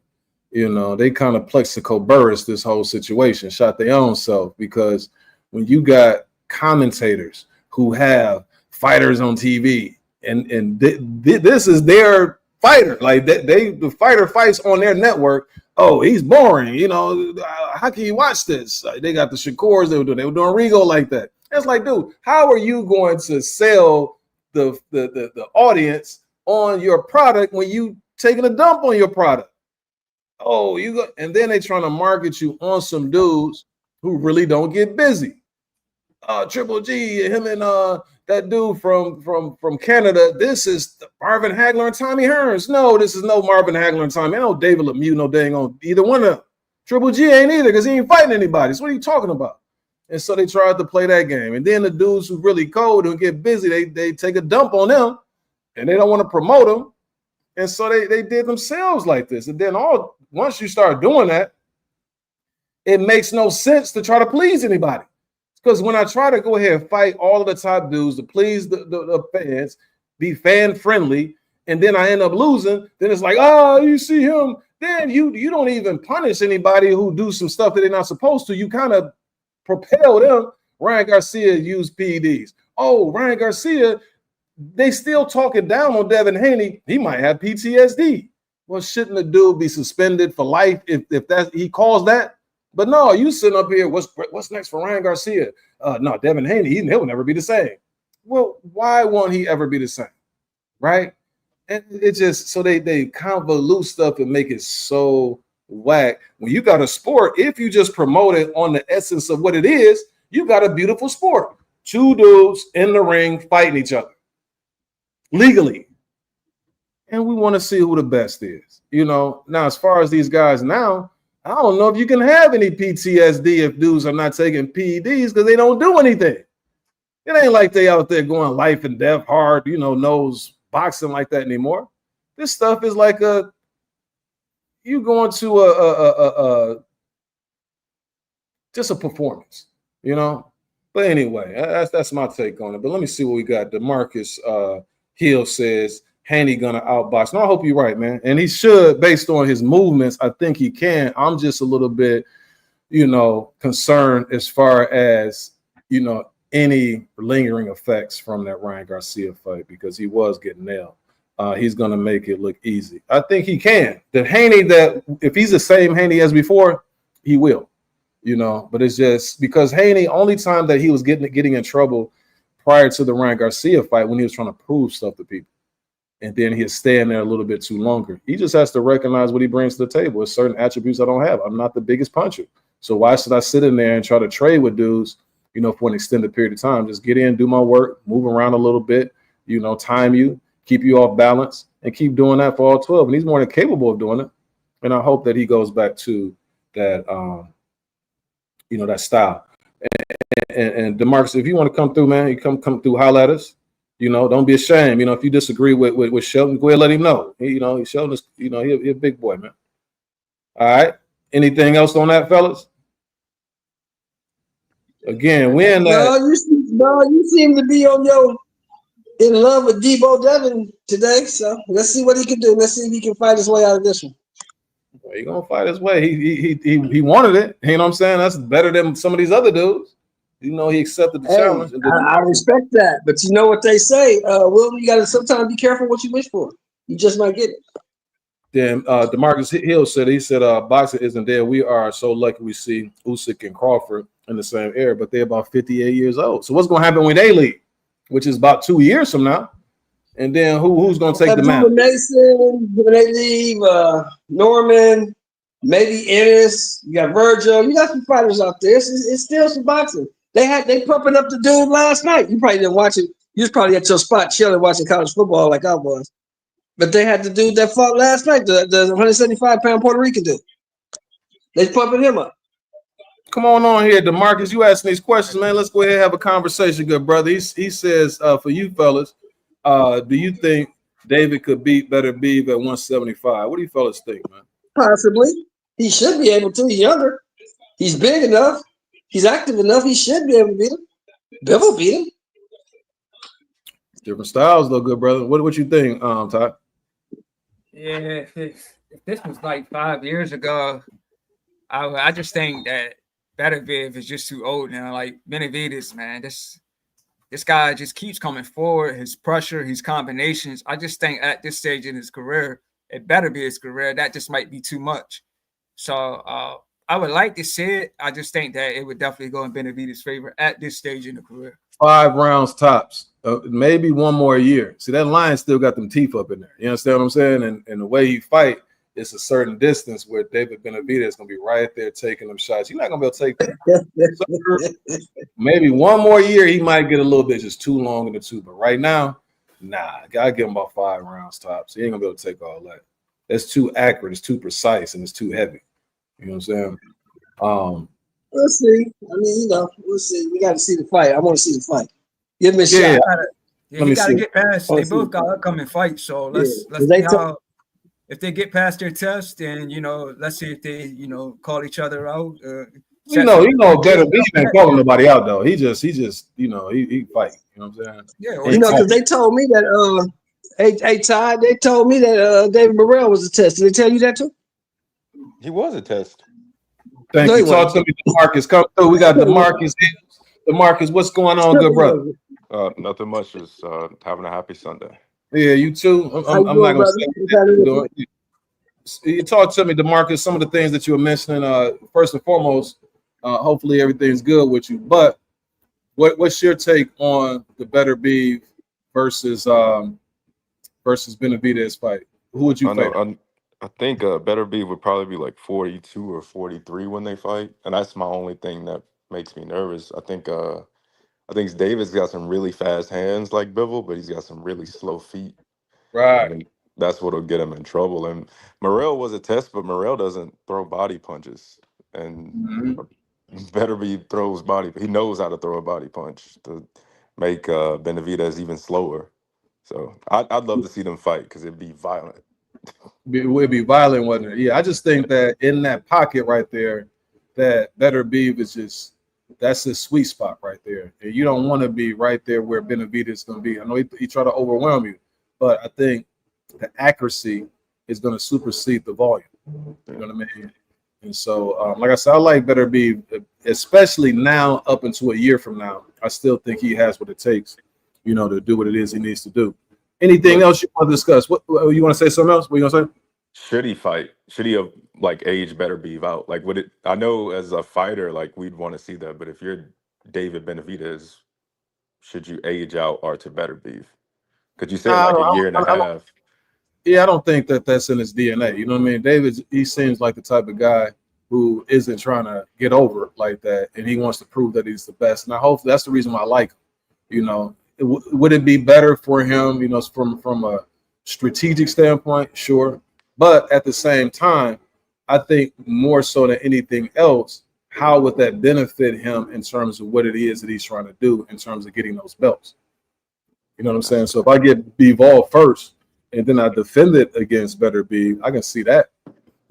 They kind of Plexico Burris this whole situation, shot their own self, because when you got commentators who have fighters on TV and this is their fighter, like the fighter fights on their network. Oh, he's boring. How can you watch this? They got the Shakurs. They were doing Rigo like that. It's like, dude, how are you going to sell the audience on your product when you taking a dump on your product? Oh, and then they trying to market you on some dudes who really don't get busy. Triple G, him and that dude from Canada. This is Marvin Hagler and Tommy Hearns. No, this is no Marvin Hagler and Tommy. I know David Lemieux, no dang on either one of them. Triple G ain't either because he ain't fighting anybody. So what are you talking about? And so they tried to play that game. And then the dudes who really cold and get busy, they take a dump on them and they don't want to promote them. And so they did themselves like this. And then once you start doing that, it makes no sense to try to please anybody. Because when I try to go ahead and fight all of the top dudes to please the fans, be fan friendly, and then I end up losing, then it's like, oh, you see him. Then you don't even punish anybody who do some stuff that they're not supposed to. You kind of propel them. Ryan Garcia used PEDs. Oh, Ryan Garcia, they still talking down on Devin Haney. He might have PTSD. Well, shouldn't the dude be suspended for life if that he calls that? But no, you sitting up here, what's next for Ryan Garcia? No, Devin Haney, he'll never be the same. Well, why won't he ever be the same? Right? And it just, so they convolute stuff and make it so whack. When you got a sport, if you just promote it on the essence of what it is, you got a beautiful sport. 2 dudes in the ring fighting each other legally. And we want to see who the best is. Now, as far as these guys now, I don't know if you can have any PTSD if dudes are not taking PEDs because they don't do anything. It ain't like they out there going life and death hard, nose boxing like that anymore. This stuff is like you going to just a performance, But anyway, that's my take on it. But let me see what we got. DeMarcus Hill says Haney gonna outbox. No, I hope you're right, man. And he should, based on his movements. I think he can. I'm just a little bit, concerned as far as, any lingering effects from that Ryan Garcia fight because he was getting nailed. He's gonna make it look easy. I think he can. The Haney that if he's the same Haney as before, he will. But it's just because Haney, only time that he was getting in trouble prior to the Ryan Garcia fight when he was trying to prove stuff to people. and then he'll stay in there a little bit too longer. He just has to recognize what he brings to the table. It's certain attributes I don't have. I'm not the biggest puncher. So why should I sit in there and try to trade with dudes, for an extended period of time? Just get in, do my work, move around a little bit, time you, keep you off balance, and keep doing that for all 12. And he's more than capable of doing it. And I hope that he goes back to that, that style. And DeMarcus, if you want to come through, man, you come through, holler at us. Don't be ashamed. If you disagree with Shelton, go ahead and let him know. Shelton is, he's a big boy, man. All right. Anything else on that, fellas? Again, we in that. You seem to be in love with Debo Devin today. So let's see what he can do. Let's see if he can fight his way out of this one. Well, he's gonna fight his way. He wanted it. You know what I'm saying? That's better than some of these other dudes. He accepted the challenge. I respect that, but you know what they say, Will, you gotta sometimes be careful what you wish for. You just might get it. Then DeMarcus Hill said, boxing isn't dead. We are so lucky we see Usyk and Crawford in the same era, but they're about 58 years old. So what's gonna happen when they leave, which is about 2 years from now? And then who's gonna take the mantle? Mason, when they leave, Norman, maybe Ennis, you got Virgil, you got some fighters out there. It's still some boxing. They pumping up the dude last night. You probably didn't watch it. You was probably at your spot chilling watching college football like I was. But they had the dude that fought last night, the 175-pound Puerto Rican dude. They pumping him up. Come on here, DeMarcus. You asking these questions, man. Let's go ahead and have a conversation, good brother. He says, for you fellas, do you think David could beat Better Beef at 175? What do you fellas think, man? Possibly. He should be able to. He's younger. He's big enough. He's active enough. He should be able to beat him. Bivol beat him. Different styles, though, good brother. What you think, Todd? Yeah, if this was like 5 years ago, I just think that Benavidez is just too old now. Like Benavidez, man, this guy just keeps coming forward. His pressure, his combinations. I just think at this stage in his career, it better be his career. That just might be too much. So I would like to see it. I just think that it would definitely go in Benavidez' favor at this stage in the career. 5 rounds tops, maybe one more year. See, that lion still got them teeth up in there. You understand what I'm saying? And the way he fight, it's a certain distance where David Benavidez is going to be right there taking them shots. You're not going to be able to take them. Maybe one more year, he might get a little bit just too long in the tooth. But right now, nah, got to give him about 5 rounds tops. He ain't going to be able to take all that. That's too accurate. It's too precise, and it's too heavy. You know what I'm saying? We'll see. I mean, we'll see. We got to see the fight. I want to see the fight. Give me a shot. You got to get past. They both got upcoming fights, so let's see how. If they get past their test, then let's see if they call each other out. Better Beef ain't calling nobody out though. He just he fight. You know what I'm saying? Yeah. Because they told me that. Hey Todd, they told me that David Burrell was a test. Did they tell you that too? He was a test. Thank you. Talk to me, DeMarcus. Come through. We got DeMarcus. DeMarcus, what's going on, good brother? Nothing much. Just having a happy Sunday. Yeah, you too. I'm not going to say. You talk to me, DeMarcus. Some of the things that you were mentioning. First and foremost, hopefully everything's good with you. But what's your take on the Better Beef versus Benavidez fight? Who would you favor? I think Better Beef would probably be like 42 or 43 when they fight, and that's my only thing that makes me nervous. I think David's got some really fast hands like Bivol, but he's got some really slow feet. Right. And that's what'll get him in trouble. And Morrell was a test, but Morrell doesn't throw body punches. And Better Beef throws body. He knows how to throw a body punch to make Benavidez even slower. So I'd love to see them fight because it'd be violent. It would be violent, wasn't it? Yeah, I just think that in that pocket right there, that Better Beef is that's his sweet spot right there. And you don't want to be right there where Benavidez is going to be. I know he try to overwhelm you, but I think the accuracy is going to supersede the volume. You know what I mean? And so, like I said, I like Better Beef, especially now up until a year from now. I still think he has what it takes, to do what it is he needs to do. Anything else you want to discuss? What you want to say? Something else? What you gonna say? Should he fight? Should he have aged Better Beef out? Like, would it? I know as a fighter, we'd want to see that. But if you're David Benavidez, should you age out Artur Better Beef? Because you said like a year and a half. Yeah, I don't think that that's in his DNA. You know what I mean? David, he seems like the type of guy who isn't trying to get over it like that, and he wants to prove that he's the best. And I hope that's the reason why I like him. You know, would it be better for him? You know, from a strategic standpoint, sure, but at the same time, I think more so than anything else, how would that benefit him in terms of what it is that he's trying to do in terms of getting those belts? You know what I'm saying? So if I get Bivol first and then I defend it against Better Beef, I can see that.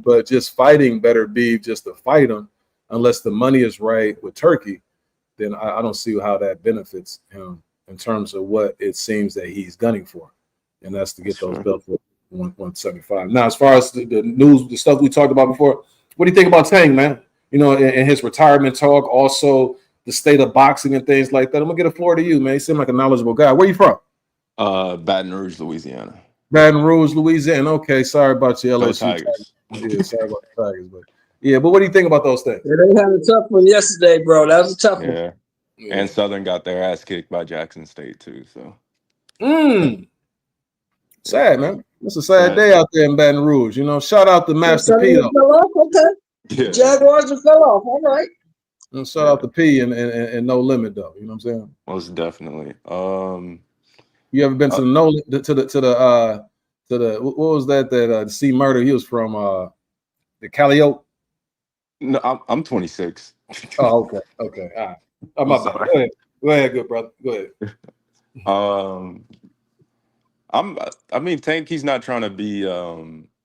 But just fighting Better Beef just to fight him, unless the money is right with Turkey, then I don't see how that benefits him in terms of what it seems that he's gunning for. And that's to get those belts for 175. Now, as far as the news, the stuff we talked about before, what do you think about Tank, man? You know, in his retirement talk, also the state of boxing and things like that. I'm gonna get a floor to you, man. You seem like a knowledgeable guy. Where you from? Baton Rouge, Louisiana. Baton Rouge, Louisiana. Okay, sorry about your LSU Tigers. Yeah, sorry about the Tigers, but yeah. But what do you think about those things? Yeah, they had a tough one yesterday, bro. That was a tough one. Yeah. And Southern got their ass kicked by Jackson State too. So. Sad, man. It's a sad day out there in Baton Rouge. You know, shout out to Master P. Though. Fell off? Okay. Yeah. Jaguars just fell off. All right. And shout out to P and No Limit though. You know what I'm saying? Most definitely. You ever been to the No to the what was that C Murder? He was from the Calliope. No, I'm 26. Oh, okay. Okay. All right. I'm my bad. Go ahead, good brother. Go ahead. I mean, Tank, he's not trying to be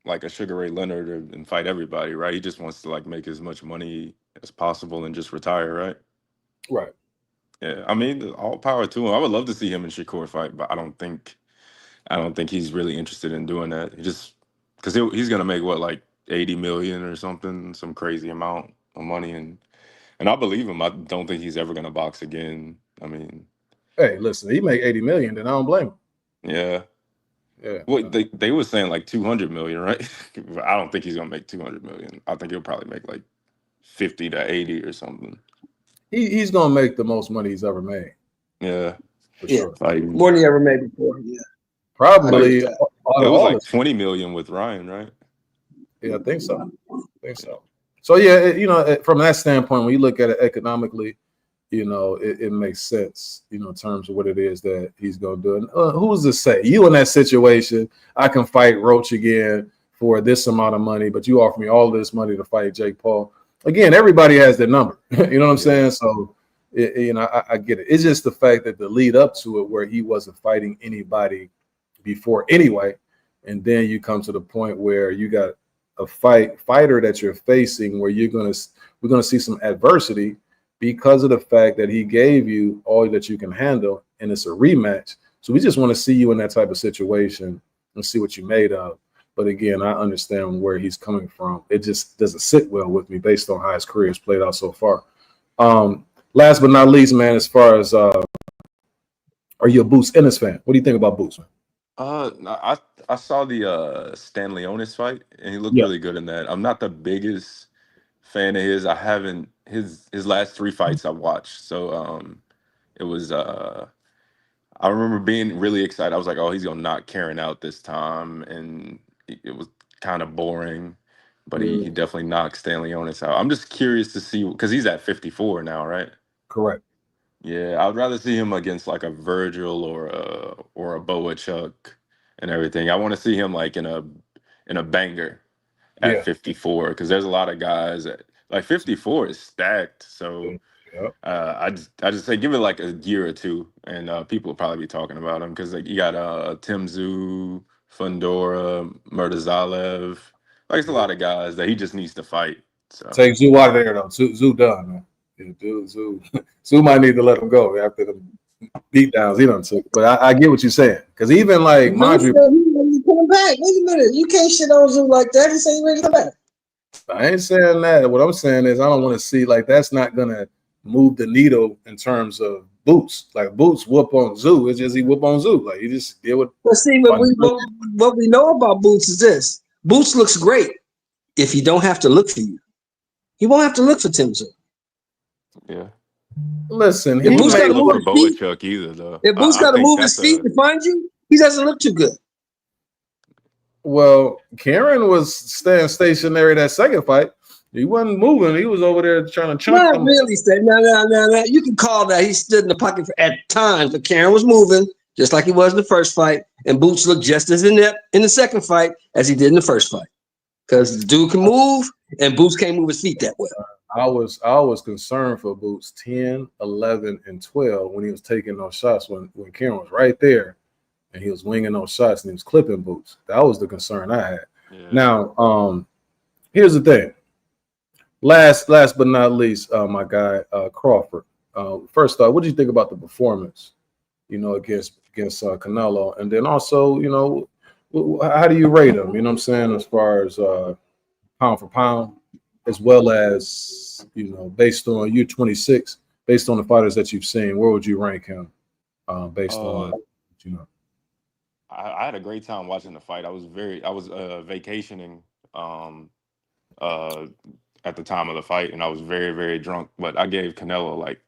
like a Sugar Ray Leonard and fight everybody, right? He just wants to like make as much money as possible and just retire, right? Right. Yeah. I mean, all power to him. I would love to see him and Shakur fight, but I don't think he's really interested in doing that. He just because he's gonna make what, like 80 million or something, some crazy amount of money, and I believe him. I don't think he's ever gonna box again. I mean, hey, listen, he make 80 million, then I don't blame him. Yeah. Yeah. Well, they were saying like 200 million, right? I don't think he's gonna make 200 million. I think he'll probably make like 50 to 80 or something. He's gonna make the most money he's ever made. Yeah, for sure. Like, more than he ever made before. Yeah, probably. It was like 20 million with Ryan, right? Yeah, I think so. So yeah, you know, from that standpoint, when you look at it economically, you know, it makes sense, you know, in terms of what it is that he's going to do. And who's to say you in that situation? I can fight Roach again for this amount of money, but you offer me all this money to fight Jake Paul. Again, everybody has their number. You know what I'm saying? So, you know, I get it. It's just the fact that the lead up to it, where he wasn't fighting anybody before anyway, and then you come to the point where you got a fighter that you're facing where we're gonna see some adversity because of the fact that he gave you all that you can handle, and it's a rematch. So we just want to see you in that type of situation and see what you made of. But again, I understand where he's coming from. It just doesn't sit well with me based on how his career has played out so far. Last but not least, man, as far as are you a Boots Ennis fan? What do you think about Boots, man? I saw the Stan Leonis fight, and he looked really good in that. I'm not the biggest fan of his. I haven't his last 3 fights I watched. So it was I remember being really excited. I was like, oh, he's gonna knock Karen out this time, and it was kind of boring, but he definitely knocked Stan Leonis out. I'm just curious to see, because he's at 54 now, right? Correct. Yeah, I would rather see him against like a Virgil or a Boachuk and everything. I want to see him like in a banger at 54, because there's a lot of guys that, like 54 is stacked. So I just say give it like a year or two, and people will probably be talking about him, because like you got Tim Tszyu, Fundora, Murtazalev. Like it's a lot of guys that he just needs to fight. So take Tszyu out of there though. Tszyu done, man. Yeah, dude, Tszyu might need to let him go after the beat downs he done took. But I get what you're saying, because even like Mondry, he's coming back. Wait a minute, you can't shit on Tszyu like that. He said he's ready to come back. I ain't saying that. What I'm saying is I don't want to see, like, that's not gonna move the needle in terms of Boots. Like Boots whoop on Tszyu, it's just he whoop on Tszyu. Like he just deal with. But see, what we know about Boots is this: Boots looks great if he don't have to look for you. He won't have to look for Tim Tszyu. Yeah. Listen, if Boots got to move his feet, either, though. If Boots got to move his feet to find you, He doesn't look too good. Well, Karen was staying stationary that second fight. He wasn't moving. He was over there trying to chunk Not them. really. No. You can call that. He stood in the pocket at times, but Karen was moving just like he was in the first fight, and Boots looked just as inept in the second fight as he did in the first fight. Because the dude can move, and Boots can't move his feet that well. I was concerned for Boots 10, 11, and 12 when he was taking those shots when Karen was right there and he was winging those shots and he was clipping Boots. That was the concern I had. Yeah. Now, here's the thing. Last but not least, my guy Crawford. First off, what do you think about the performance? Against Canelo, and then also, how do you rate him? You know what I'm saying, as far as pound for pound, as well as based on you're 26, based on the fighters that you've seen, where would you rank him? Based on I had a great time watching the fight. I was vacationing at the time of the fight, and I was very, very drunk. But I gave Canelo, like,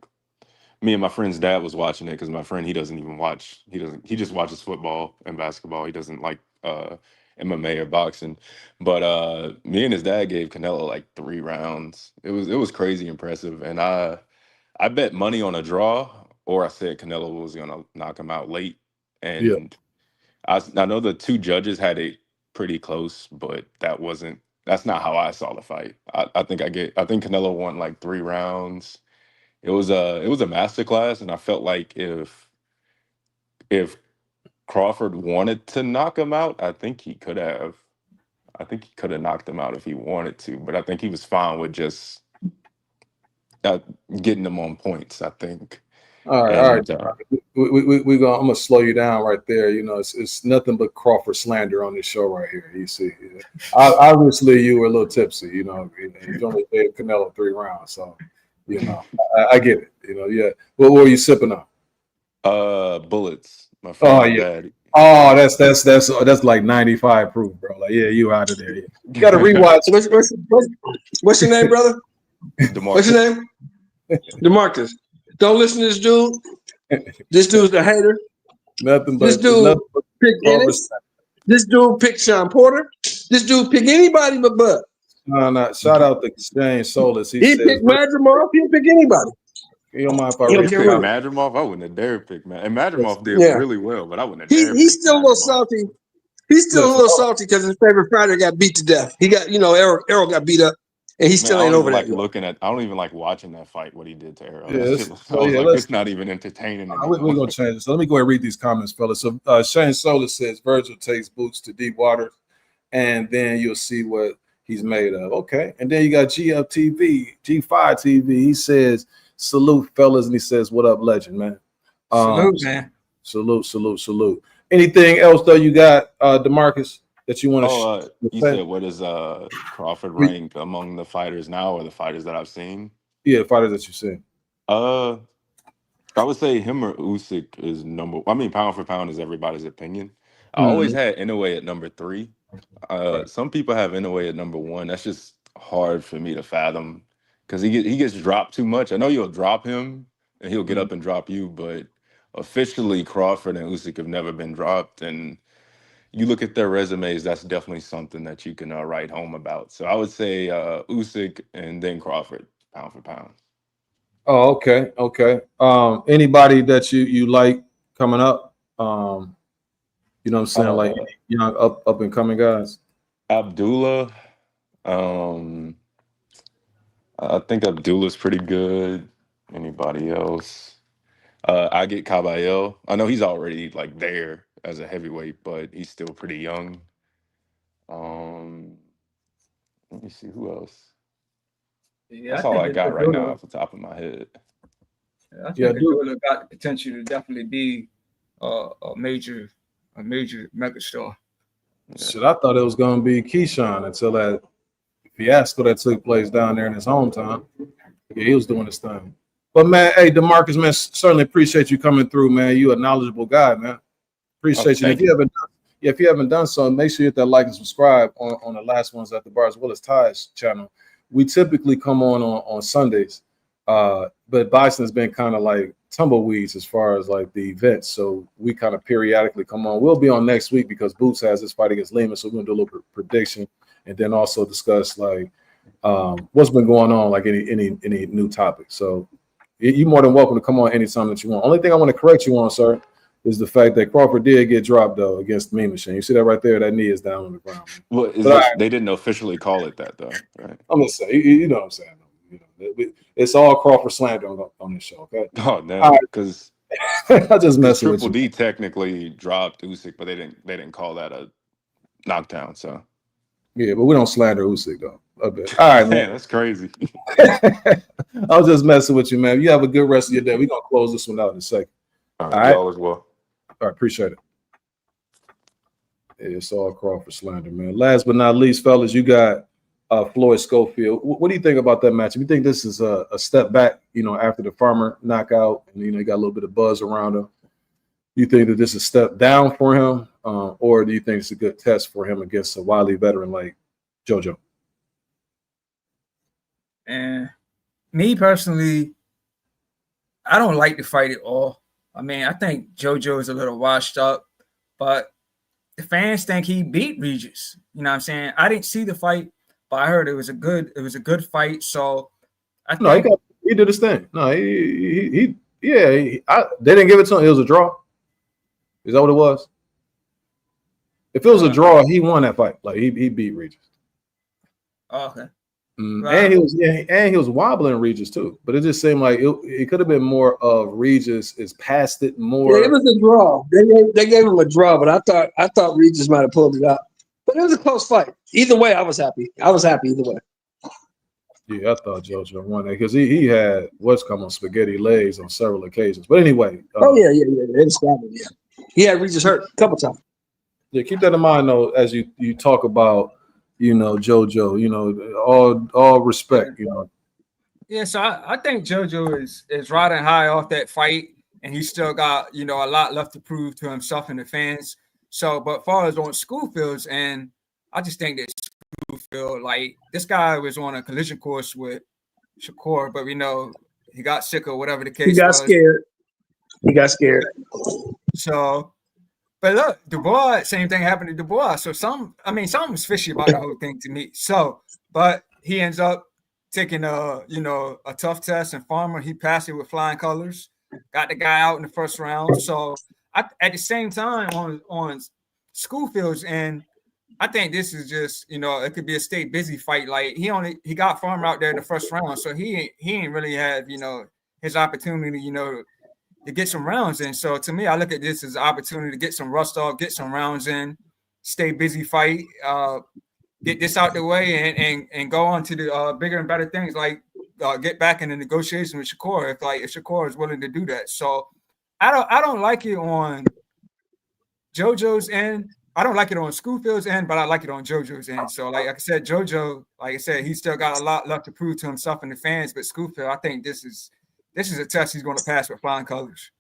me and my friend's dad was watching it because my friend, he just watches football and basketball. He doesn't like MMA or boxing. But me and his dad gave Canelo like 3 rounds. It was crazy impressive. And I bet money on a draw, or I said Canelo was gonna knock him out late. And I know the 2 judges had it pretty close, but that's not how I saw the fight. I think Canelo won like 3 rounds. It was a masterclass, and I felt like if Crawford wanted to knock him out, I think he could have knocked him out if he wanted to. But I think he was fine with just getting him on points, I think. All right. I'm gonna slow you down right there. It's nothing but Crawford slander on this show right here. You see, obviously you were a little tipsy. You only gave Canelo 3 rounds, so I get it. Yeah. What were you sipping on? Bullets. My friend's dad. Oh, that's like 95 proof, bro. Like, yeah, you out of there. Yeah. You got to rewatch. What's your name, brother? DeMarcus. What's your name? DeMarcus. Don't listen to this dude. This dude's a hater. This dude picked Ennis. This dude picked Sean Porter. This dude picked anybody but Bud. No. Shout out to Shane Solis. He picked Madrimov. He'll pick anybody. You don't mind if I picked Madrimov? I wouldn't have dared pick Madrimov. And Madrimov did really well, but I wouldn't have dared. He's still a little salty. He's still a little salty because his favorite fighter got beat to death. He got, Errol got beat up, and he still ain't over that. I don't even like watching that fight. What he did to Errol. Yeah, it's not even entertaining. We're gonna change it. So let me go ahead and read these comments, fellas. So Shane Solis says Virgil takes Boots to deep water, and then you'll see what he's made of. Okay, and then you got GFTV, G5 TV. He says, "Salute, fellas," and he says, "What up, legend, man?" Salute, man. Salute. Anything else though you got, DeMarcus, that you want to? You said, what is Crawford rank among the fighters now, or the fighters that I've seen? Yeah, fighters that you've seen. I would say him or Usyk is pound for pound is everybody's opinion. I always had Inoue at number 3. Some people have Inoue at number 1. That's just hard for me to fathom because he gets dropped too much. I know you'll drop him and he'll get up and drop you, but officially Crawford and Usyk have never been dropped. And you look at their resumes, that's definitely something that you can write home about. So I would say Usyk and then Crawford, pound for pound. Oh, okay. Anybody that you like coming up? You know what I'm saying? Like young up and coming guys. Abdullah. I think Abdullah's pretty good. Anybody else? I get Caballero. I know he's already like there as a heavyweight, but he's still pretty young. Let me see who else. Yeah, that's all I got right now off the top of my head. I think Abdullah got the potential to definitely be a major megastar. Shit, I thought it was going to be Keyshawn until that fiasco that took place down there in his hometown. Yeah, he was doing his thing. But man, hey, DeMarcus, man, certainly appreciate you coming through, man. You a knowledgeable guy, man. Appreciate you. If you haven't done so, make sure you hit that like and subscribe on the last ones at the bar as well as Ty's channel. We typically come on Sundays, but Bison's been kind of like tumbleweeds as far as like the events. So we kind of periodically come on. We'll be on next week because Boots has this fight against Lehman. So we're gonna do a little prediction and then also discuss like what's been going on, like any new topics. So you're more than welcome to come on anytime that you want. Only thing I want to correct you on, sir, is the fact that Crawford did get dropped though against Mean Machine. You see that right there? That knee is down on the ground. Well, they didn't officially call it that though, right? I'm gonna say, you know what I'm saying. You know, it's all Crawford slander on this show, okay? Oh no, because I just messing with Triple you. D technically dropped Usyk, but they didn't call that a knockdown. So Yeah, but we don't slander Usyk though. A bit. All right, man. That's crazy. I was just messing with you, man. You have a good rest of your day. We're gonna close this one out in a second. All right, y'all as well. All right, appreciate it. It's all Crawford slander, man. Last but not least, fellas, you got Floyd Schofield. What do you think about that match? You think this is a step back, you know, after the Farmer knockout, and you know, he got a little bit of buzz around him? You think that this is a step down for him, or do you think it's a good test for him against a wily veteran like JoJo? And me personally, I don't like the fight at all. I mean, I think JoJo is a little washed up, but the fans think he beat Regis. You know what I'm saying? I didn't see the fight, but I heard it was a good fight. So I think he did his thing. No, they didn't give it to him. It was a draw. Is that what it was? If it was a draw, he won that fight. Like he beat Regis. Okay. And he was wobbling Regis too, but it just seemed like it could have been more of Regis is past it more. Yeah, it was a draw. They gave him a draw, but I thought Regis might have pulled it out. But it was a close fight. Either way, I was happy. I was happy either way. Yeah, I thought JoJo won that because he had what's come on spaghetti legs on several occasions. But anyway, yeah. It was scrapping, yeah. He had Regis hurt a couple times. Yeah, keep that in mind though as you talk about, you know, JoJo, you know, all respect, you know. Yeah, so I think JoJo is riding high off that fight, and he still got, you know, a lot left to prove to himself and the fans. So, but as far as on Schofield's, and I just think that Schofield, like this guy was on a collision course with Shakur, but we know he got sick or whatever the case was. He got scared. So, but look, Dubois, same thing happened to Dubois. So something's fishy about the whole thing to me. So, but he ends up taking a tough test, and Farmer, he passed it with flying colors, got the guy out in the first round. So at the same time on Schofield's end, I think this is just, you know, it could be a stay busy fight. Like he got Farmer out there in the first round, so he ain't really had, you know, his opportunity, you know, to get some rounds in. So to me, I look at this as an opportunity to get some rust off, get some rounds in, stay busy fight, get this out the way, and go on to the bigger and better things, like get back in the negotiation with Shakur if Shakur is willing to do that. So I don't like it on JoJo's end. I don't like it on Schofield's end, but I like it on JoJo's end. So like I said, JoJo, like I said, he's still got a lot left to prove to himself and the fans. But Schofield, I think this is a test he's going to pass with flying colors.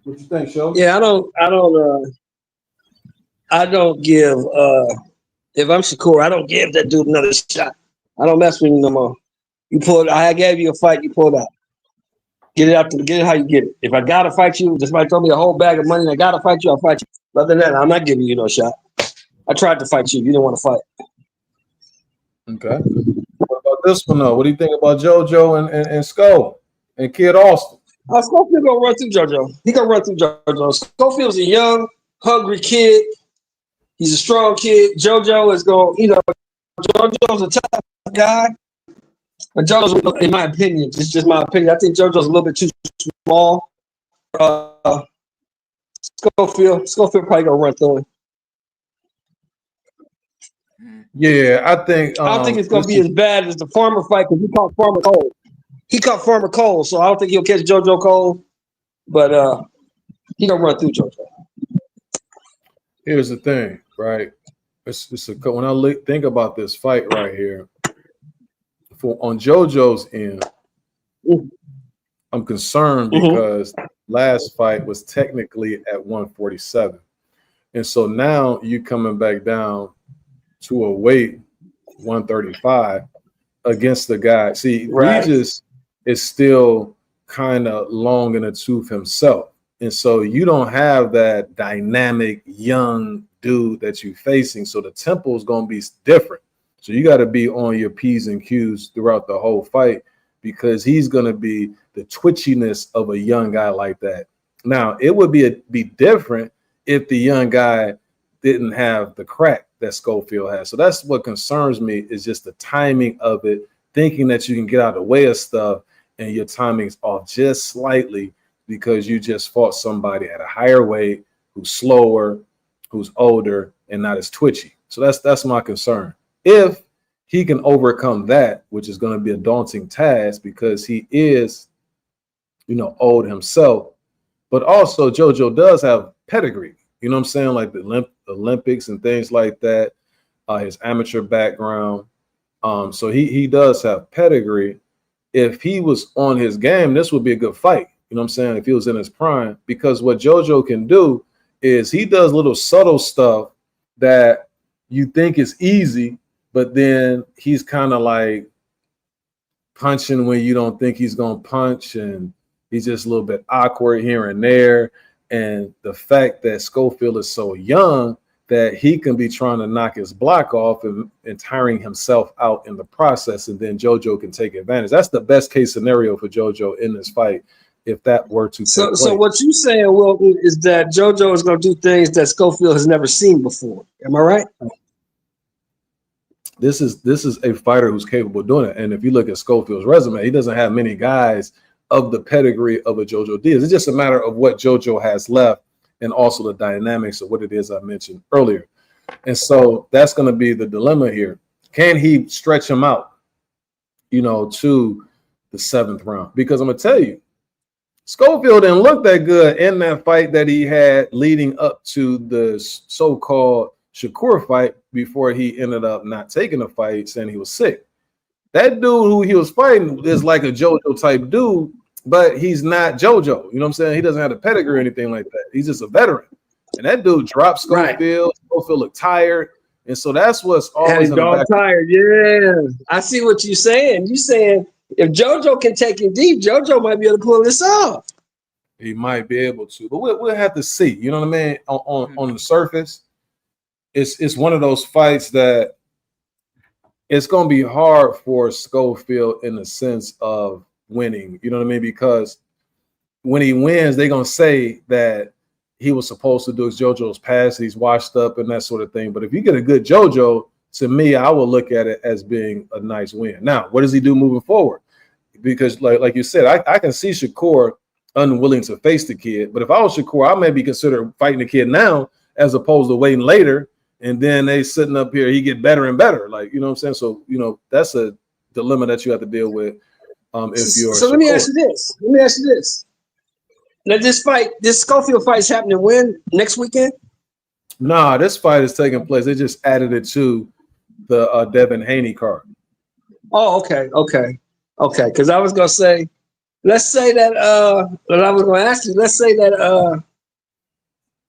What you think, Show? Yeah, I don't give if I'm Shakur, I don't give that dude another shot. I don't mess with him no more. I gave you a fight, you pulled out. Get it how you get it. If I gotta fight you, just might throw me a whole bag of money and I gotta fight you, I'll fight you. Other than that, I'm not giving you no shot. I tried to fight you. You didn't want to fight. Okay. What about this one though? What do you think about JoJo and Skull and Kid Austin? Schofield gonna run through JoJo. He gonna run through JoJo. Schofield's a young, hungry kid. He's a strong kid. JoJo is going, you know, JoJo's a tough guy. But JoJo's, in my opinion, it's just my opinion, I think JoJo's a little bit too small. Schofield probably gonna run through him. Yeah, I think I don't think it's gonna be as bad as the Farmer fight because he caught Farmer cold. He caught Farmer cold, so I don't think he'll catch JoJo cold. But he gonna run through JoJo. Here's the thing, right? When I think about this fight right here, on JoJo's end, I'm concerned because last fight was technically at 147, and so now you coming back down to a weight 135 against the guy. See, right. Regis is still kind of long in the tooth himself. And so you don't have that dynamic young dude that you're facing. So the tempo is going to be different. So you got to be on your P's and Q's throughout the whole fight, because he's going to be the twitchiness of a young guy like that. Now, it would be different if the young guy didn't have the crack that Schofield has. So that's what concerns me, is just the timing of it, thinking that you can get out of the way of stuff and your timing's off just slightly because you just fought somebody at a higher weight who's slower, who's older, and not as twitchy. So that's my concern. If he can overcome that, which is going to be a daunting task because he is, old himself, but also JoJo does have pedigree. You know what I'm saying? Like the Olympics and things like that, his amateur background. So he does have pedigree. If he was on his game, this would be a good fight. You know what I'm saying? If he was in his prime, because what JoJo can do is he does little subtle stuff that you think is easy, but then he's kind of like punching when you don't think he's going to punch, and he's just a little bit awkward here and there. And the fact that Schofield is so young that he can be trying to knock his block off and tiring himself out in the process, and then JoJo can take advantage. That's the best case scenario for JoJo in this fight, if that were to take place. So what you saying, Wilton, is that JoJo is going to do things that Schofield has never seen before. Am I right? This is a fighter who's capable of doing it. And if you look at Schofield's resume, he doesn't have many guys of the pedigree of a JoJo Diaz. It's just a matter of what JoJo has left, and also the dynamics of what it is I mentioned earlier. And so that's going to be the dilemma here. Can he stretch him out, to the 7th round? Because I'm going to tell you, Schofield didn't look that good in that fight that he had leading up to the so-called Shakur fight before he ended up not taking the fight, saying he was sick. That dude who he was fighting is like a JoJo type dude, but he's not JoJo. You know what I'm saying? He doesn't have a pedigree or anything like that. He's just a veteran. And that dude dropped Schofield. Right. Schofield looked tired. And so that's what's always tired. Yeah. I see what you're saying. You're saying if JoJo can take him deep, JoJo might be able to pull this off. He might be able to, but we'll have to see. You know what I mean? On the surface, it's one of those fights that it's going to be hard for Schofield in the sense of winning. You know what I mean? Because when he wins, they're going to say that he was supposed to do his JoJo's pass, he's washed up and that sort of thing. But if you get a good JoJo, to me, I will look at it as being a nice win. Now, what does he do moving forward? Because like you said, I can see Shakur unwilling to face the kid. But if I was Shakur, I may be considered fighting the kid now as opposed to waiting later. And then they sitting up here, he get better and better. Like, you know what I'm saying? So, that's a dilemma that you have to deal with. If you're so let me ask you this. Now this Schofield fight is happening when? Next weekend? Nah, this fight is taking place. They just added it to the Devin Haney card. Oh, okay. Because I was gonna say, let's say that I was gonna ask you, let's say that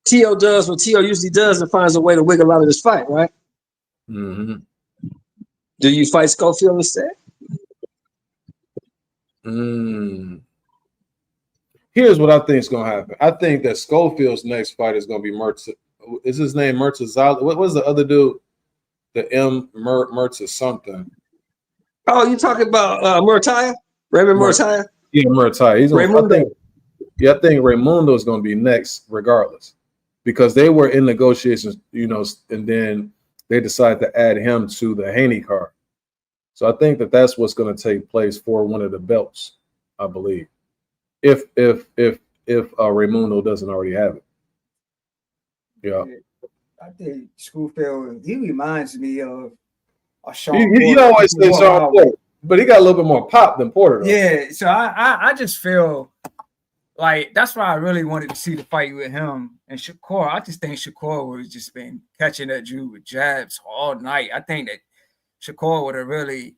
T.O. does what T.O. usually does and finds a way to wiggle out of this fight, right? Mm-hmm. Do you fight Schofield instead? Here's what I think is going to happen. I think that Schofield's next fight is going to be Murtaza. Is his name Murtaza? What was the other dude? The Murtaza something. Oh, you talking about Murtaya? Raymond Murtaya? Yeah, Murtaya. I think Raimundo is going to be next regardless, because they were in negotiations, and then they decided to add him to the Haney card. So I think that that's what's going to take place for one of the belts, I believe. If Raimundo doesn't already have it. Yeah. I think Schofield, he reminds me of Sean Porter. You always say Sean Porter, but he got a little bit more pop than Porter, though. Yeah, so I just feel like that's why I really wanted to see the fight with him and Shakur. I just think Shakur would have just been catching that Jew with jabs all night. I think that Shakur would have really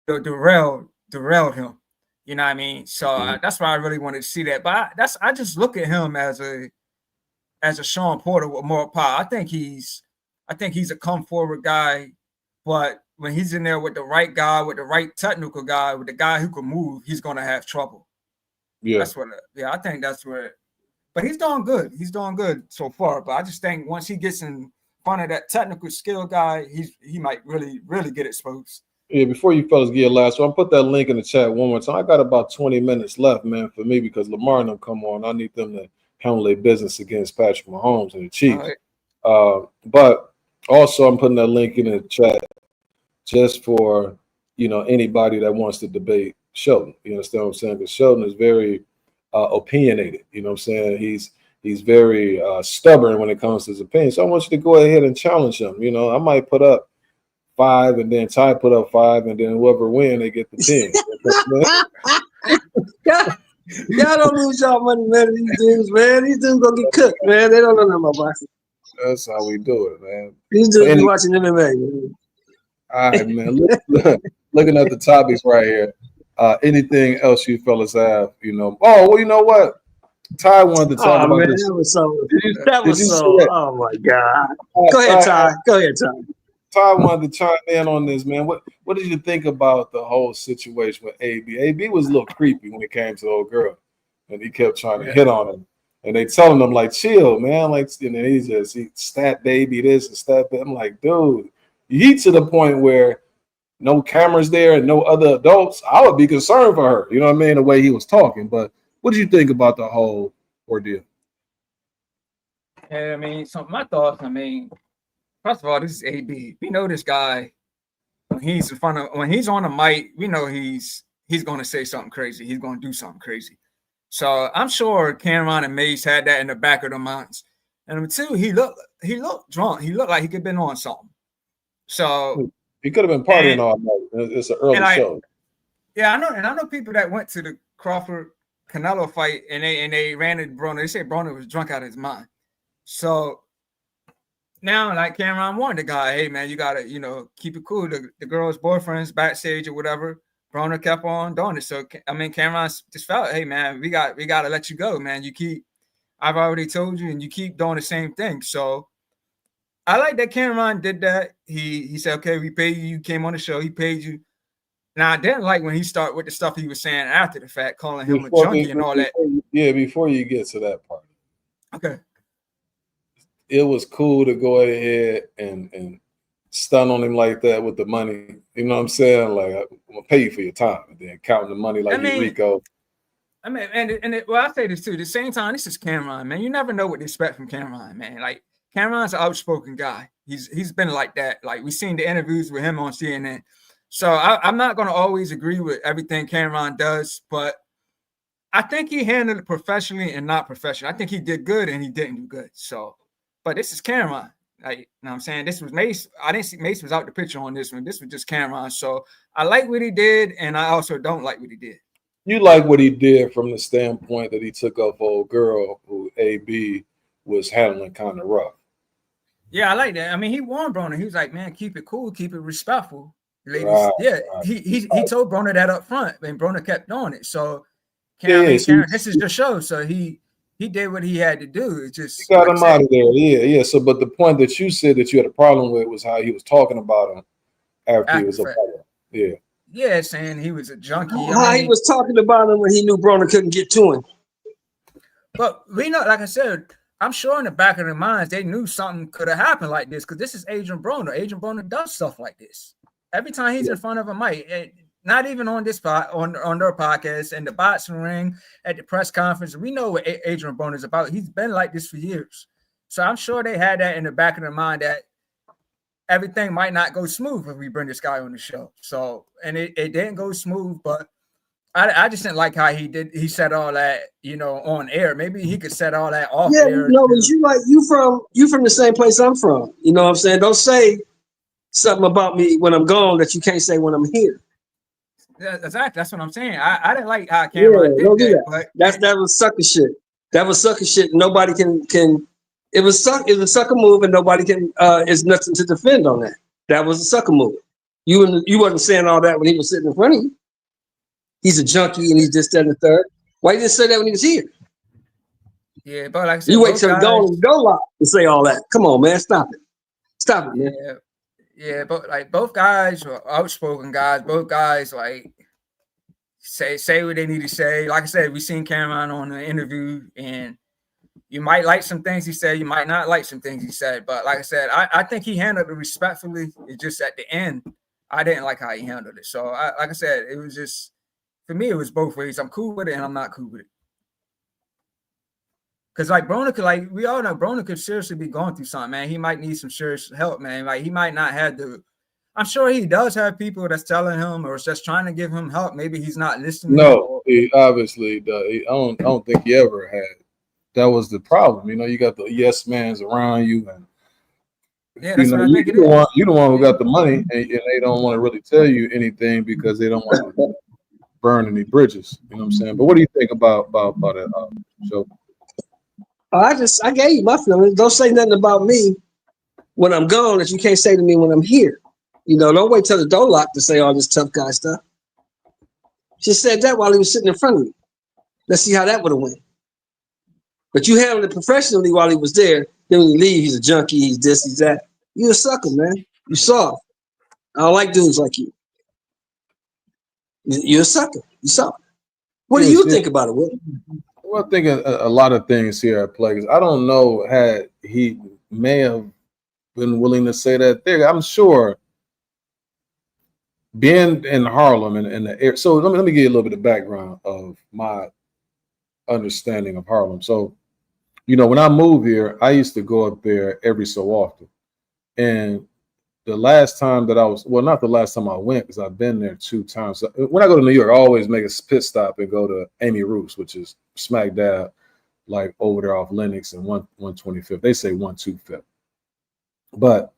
derailed him. You know what I mean? So that's why I really wanted to see that. But I just look at him as a Sean Porter with more power. I think he's a come forward guy, but when he's in there with the right guy, with the right technical guy, with the guy who can move, he's gonna have trouble. Yeah, That's what. Yeah, I think that's where. But he's doing good. He's doing good so far. But I just think once he gets in front of that technical skill guy, he might really get exposed. yeah. Before you fellas get last, so I'll put that link in the chat one more time. I got about 20 minutes left, man, for me because Lamar and them come on. I need them to handle their business against Patrick Mahomes and the Chiefs. Right. But also, I'm putting that link in the chat just for anybody that wants to debate Shelton. You understand what I'm saying? Because Shelton is very opinionated. You know what I'm saying? He's very stubborn when it comes to his opinion. So I want you to go ahead and challenge him. I might put up 5, and then Ty put up 5, and then whoever win, they get the 10. Y'all don't lose y'all money, man. These dudes, man. These dudes gonna get cooked, man. They don't know nothing about boxing. That's how we do it, man. These dudes be watching MMA. Man. All right, man. Looking at the topics right here. Anything else you fellas have? Oh, well, you know what? Ty wanted to talk about man, this. that was so. Oh my God. Go ahead, Ty. Ty wanted to chime in on this, man. What did you think about the whole situation with AB? AB was a little creepy when it came to the old girl, and he kept trying to hit on him. And they telling him like, chill, man. Like, and then he stat baby this and stat that. I'm like, dude, you to the point where no cameras there and no other adults. I would be concerned for her. You know what I mean? The way he was talking. But what did you think about the whole ordeal? Yeah, I mean, my thoughts. I mean, first of all, this is AB. We know this guy when he's when he's on the mic. We know he's going to say something crazy. He's going to do something crazy. So I'm sure Cameron and Mace had that in the back of their minds. And number two, he looked drunk. He looked like he could have been on something. So he could have been partying all night. It's an early show. Yeah, I know people that went to the Crawford Canelo fight and they ran into Broner. They said Broner was drunk out of his mind. So now, like Cameron warned the guy, hey man, you gotta keep it cool. The girl's boyfriend's backstage or whatever. Broner kept on doing it. So I mean, Cameron just felt, hey man, we gotta let you go, man. I've already told you, and you keep doing the same thing. So I like that Cameron did that. He said, okay, we paid you. You came on the show. He paid you. Now I didn't like when he started with the stuff he was saying after the fact, calling him a junkie and all that. Before you get to that part. Okay. It was cool to go ahead and stun on him like that with the money. You know what I'm saying? Like, I'm gonna pay you for your time, and then counting the money like Rico. I mean, I say this too. At the same time, this is Cameron, man. You never know what to expect from Cameron, man. Like, Cameron's an outspoken guy. He's been like that. Like, we've seen the interviews with him on CNN. So I'm not gonna always agree with everything Cameron does, but I think he handled it professionally and not professionally. I think he did good and he didn't do good. So, but this is Cameron. Like, you know what I'm saying? This was Mace. I didn't see Mace was out the picture on this one. This was just Cameron. So I like what he did, and I also don't like what he did. You like what he did from the standpoint that he took up old girl who AB was handling kind of rough. Yeah, I like that. I mean, he warned Broner. He was like, man, keep it cool, keep it respectful. Ladies. Right, yeah, right. He told Broner that up front, and Broner kept doing it. So Cameron, this is the show. So he did what he had to do. It's just he got him out of there. Yeah. So, but the point that you said that you had a problem with was how he was talking about him after he was a player. Yeah. Yeah, saying he was a junkie. How he was talking about him when he knew Broner couldn't get to him. But we know, like I said, I'm sure in the back of their minds they knew something could have happened like this because this is Adrian Broner. Adrian Broner does stuff like this every time he's in front of a mic. Not even on this on their podcast, in the boxing ring, at the press conference. We know what Adrian Broner is about. He's been like this for years. So I'm sure they had that in the back of their mind that everything might not go smooth if we bring this guy on the show. So, and it didn't go smooth, but I just didn't like how he said all that, on air. Maybe he could set all that off air. No, but you from the same place I'm from. You know what I'm saying? Don't say something about me when I'm gone that you can't say when I'm here. Yeah, exactly. That's what I'm saying. I didn't like how Cameron did that. But that was sucker shit. That was sucker shit. Nobody can. It was a sucker move, and nobody can. Is nothing to defend on that. That was a sucker move. You wasn't saying all that when he was sitting in front of you. He's a junkie, and he's just that and the third. Why you didn't say that when he was here? Yeah, but like I said, you wait till go lot to say all that. Come on, man, stop it, man. Yeah, but like both guys were outspoken guys. Both guys like say what they need to say. Like I said, we seen Cameron on the interview, and you might like some things he said, you might not like some things he said. But like I said, I think he handled it respectfully. It's just at the end, I didn't like how he handled it. So like I said, it was just for me, it was both ways. I'm cool with it and I'm not cool with it. Cause like Broner could, like we all know, Broner could seriously be going through something, man. He might need some serious help, man. Like he might not have the. I'm sure he does have people that's telling him or just trying to give him help. Maybe he's not listening. No, he obviously, I don't think he ever had. That was the problem. You know, you got the yes mans around you, and yeah, that's what I think it is. You're the one who got the money, and they don't want to really tell you anything because they don't want to burn any bridges. You know what I'm saying? But what do you think about that show? I gave you my feelings. Don't say nothing about me when I'm gone that you can't say to me when I'm here. You know, don't wait till the door locked to say all this tough guy stuff. She said that while he was sitting in front of me. Let's see how that would have went. But you handled it professionally while he was there. Then when you leave, he's a junkie, he's this, he's that. You a sucker, man. You soft. I don't like dudes like you. You're a sucker. You soft. What do you think about it, Will? Well, I think a lot of things here at play. I don't know had he may have been willing to say that thing. I'm sure being in Harlem and the air. So let me give you a little bit of background of my understanding of Harlem. So, you know, when I moved here, I used to go up there every so often. And the last time that I was, well, not the last time I went, because I've been there 2 times. So when I go to New York, I always make a pit stop and go to Amy Roof's, which is smack dab, like over there off Lenox and 125th. They say 125th. But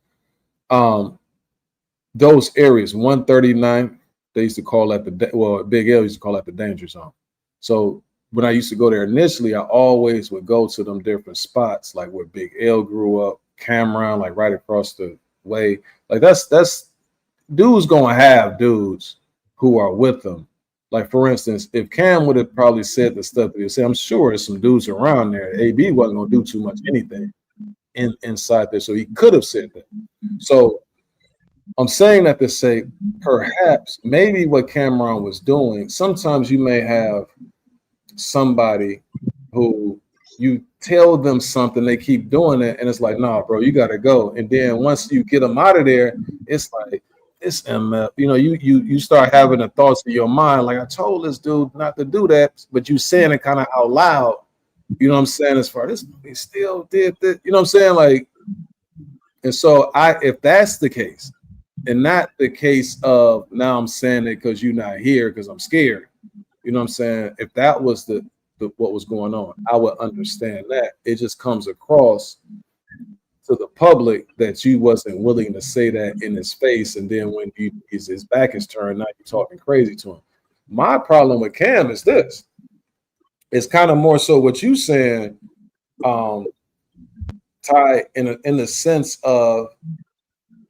those areas, 139, they used to call that Big L used to call that the danger zone. So when I used to go there initially, I always would go to them different spots, like where Big L grew up, Cameron, like right across the way. Like that's dudes gonna have dudes who are with them. Like for instance, if Cam would have probably said the stuff that he said, I'm sure there's some dudes around there. AB wasn't gonna do too much anything inside there, so he could have said that. So I'm saying that to say perhaps maybe what Cameron was doing, sometimes you may have somebody who you tell them something, they keep doing it, and it's like, nah, bro, you gotta go. And then once you get them out of there, it's like it's MF. You know, you start having the thoughts in your mind, like I told this dude not to do that, but you saying it kind of out loud. You know what I'm saying? As far as he still did that, you know what I'm saying? Like, and so if that's the case, and not the case of now I'm saying it because you're not here because I'm scared. You know what I'm saying? If that was the what was going on, I would understand that. It just comes across to the public that you wasn't willing to say that in his face, and then when his back is turned, now you're talking crazy to him. My problem with Cam is this. It's kind of more so what you saying, Ty, in the sense of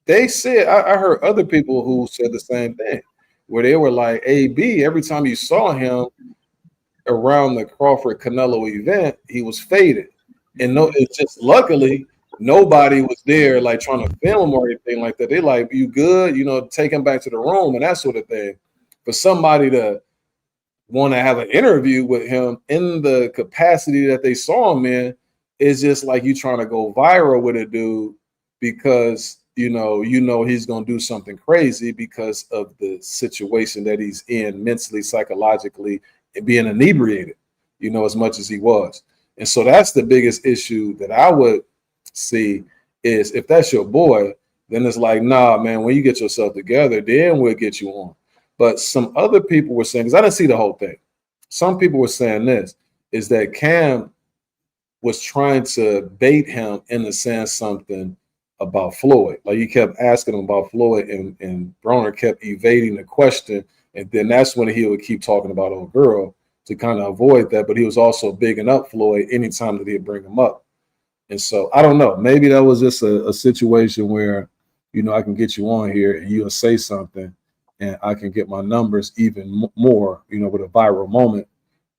they said, I heard other people who said the same thing, where they were like, AB, every time you saw him around the Crawford Canelo event, he was faded. And no, it's just luckily nobody was there like trying to film him or anything like that. They like, you good? You know, take him back to the room and that sort of thing. For somebody to want to have an interview with him in the capacity that they saw him in is just like you trying to go viral with a dude because you know he's gonna do something crazy because of the situation that he's in mentally, psychologically, and being inebriated, you know, as much as he was. And so that's the biggest issue that I would see is if that's your boy, then it's like, nah, man, when you get yourself together, then we'll get you on. But some other people were saying, because I didn't see the whole thing. Some people were saying this, is that Cam was trying to bait him into saying something about Floyd. Like he kept asking him about Floyd and Broner kept evading the question. And then that's when he would keep talking about old girl to kind of avoid that. But he was also bigging up Floyd anytime that he'd bring him up. And so I don't know, maybe that was just a situation where, you know, I can get you on here and you'll say something and I can get my numbers even more, you know, with a viral moment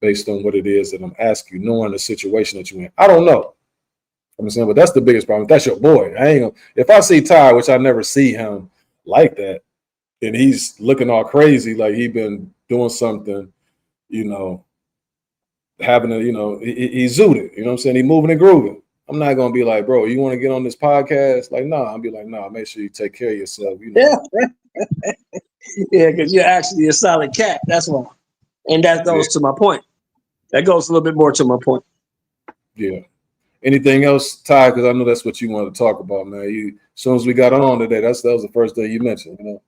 based on what it is that I'm asking you, knowing the situation that you're in. I don't know. I'm saying, but that's the biggest problem. That's your boy. I ain't gonna, if I see Ty, which I never see him like that, and he's looking all crazy, like he been doing something, you know, having a, you know, he's zooted, you know what I'm saying? He moving and grooving. I'm not gonna be like, bro, you want to get on this podcast? Like, no, I'll be like, no, make sure you take care of yourself, you know. Yeah, yeah, because you're actually a solid cat. That's why. And that goes to my point. That goes a little bit more to my point. Yeah. Anything else, Ty? Because I know that's what you want to talk about, man. You, as soon as we got on today, that was the first thing you mentioned, you know.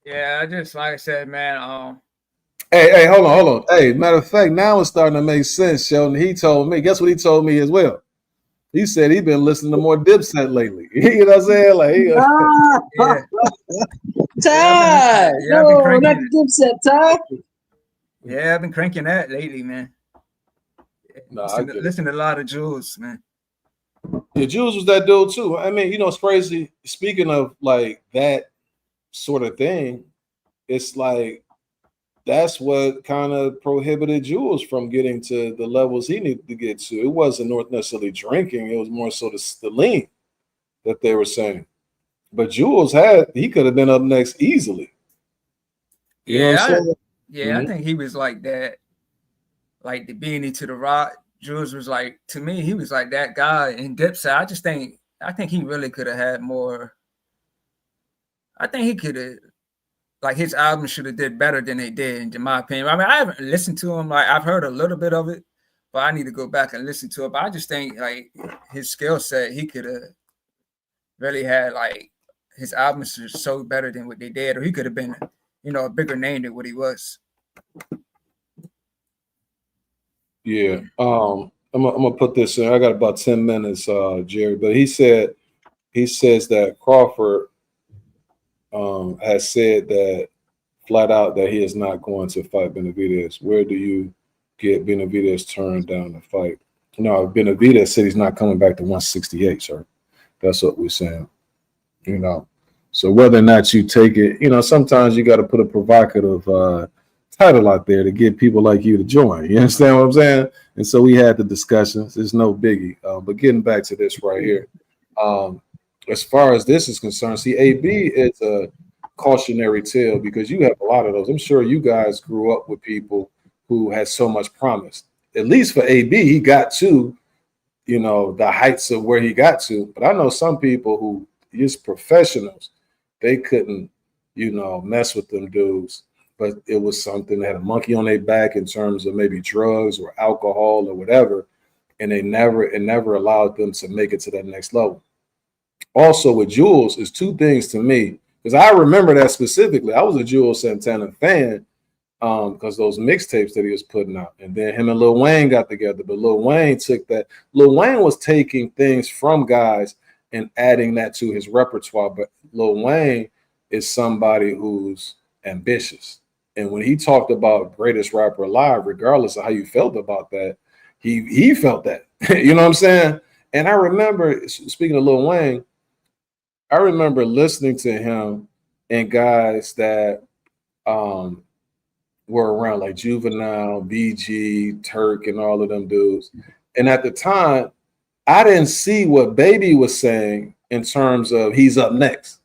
Yeah, I just like I said, man. Hey, hold on. Hey, matter of fact, now it's starting to make sense, Sheldon. He told me, guess what he told me as well? He said he's been listening to more Dipset lately. You know what I'm saying? Like, Yeah, Ty, yeah, I've been no, not cranking. the Dipset, Ty. Yeah, I've been cranking that lately, man. I get it. Listen to a lot of Jules, man. Yeah, Jules was that dude too. I mean, you know, it's crazy. Speaking of like that sort of thing, it's like that's what kind of prohibited Jules from getting to the levels he needed to get to. It wasn't necessarily drinking; it was more so the lean that they were saying. But Jules he could have been up next easily. You know what I'm saying? I think he was like that, like the Beanie to the Rock. Jules was like, to me, he was like that guy in Dipset. I think he really could have had more. I think he could have, like his album should have did better than they did, in my opinion. I mean, I haven't listened to him. Like I've heard a little bit of it, but I need to go back and listen to it. But I just think like his skill set, he could have really had like his albums are so better than what they did, or he could have been, you know, a bigger name than what he was. Yeah. I'm gonna put this in. I got about 10 minutes, Jerry. But he says that Crawford has said that flat out that he is not going to fight Benavidez. Where do you get Benavidez turned down to fight? No, Benavidez said he's not coming back to 168, sir. That's what we're saying. You know. So whether or not you take it, you know, sometimes you got to put a provocative title out there to get people like you to join. You understand what I'm saying? And so we had the discussions. It's no biggie. But getting back to this right here, as far as this is concerned, see, AB is a cautionary tale because you have a lot of those. I'm sure you guys grew up with people who had so much promise. At least for AB, he got to, you know, the heights of where he got to. But I know some people who just professionals, they couldn't, you know, mess with them dudes. But it was something that had a monkey on their back in terms of maybe drugs or alcohol or whatever, and it never allowed them to make it to that next level. Also, with Jules, is two things to me because I remember that specifically. I was a Jules Santana fan because those mixtapes that he was putting out, and then him and Lil Wayne got together. But Lil Wayne took that. Lil Wayne was taking things from guys and adding that to his repertoire. But Lil Wayne is somebody who's ambitious. And when he talked about greatest rapper alive, regardless of how you felt about that, he felt that. You know what I'm saying? And I remember, speaking of Lil Wayne, I remember listening to him and guys that were around like Juvenile, BG, Turk, and all of them dudes. And at the time, I didn't see what Baby was saying in terms of he's up next,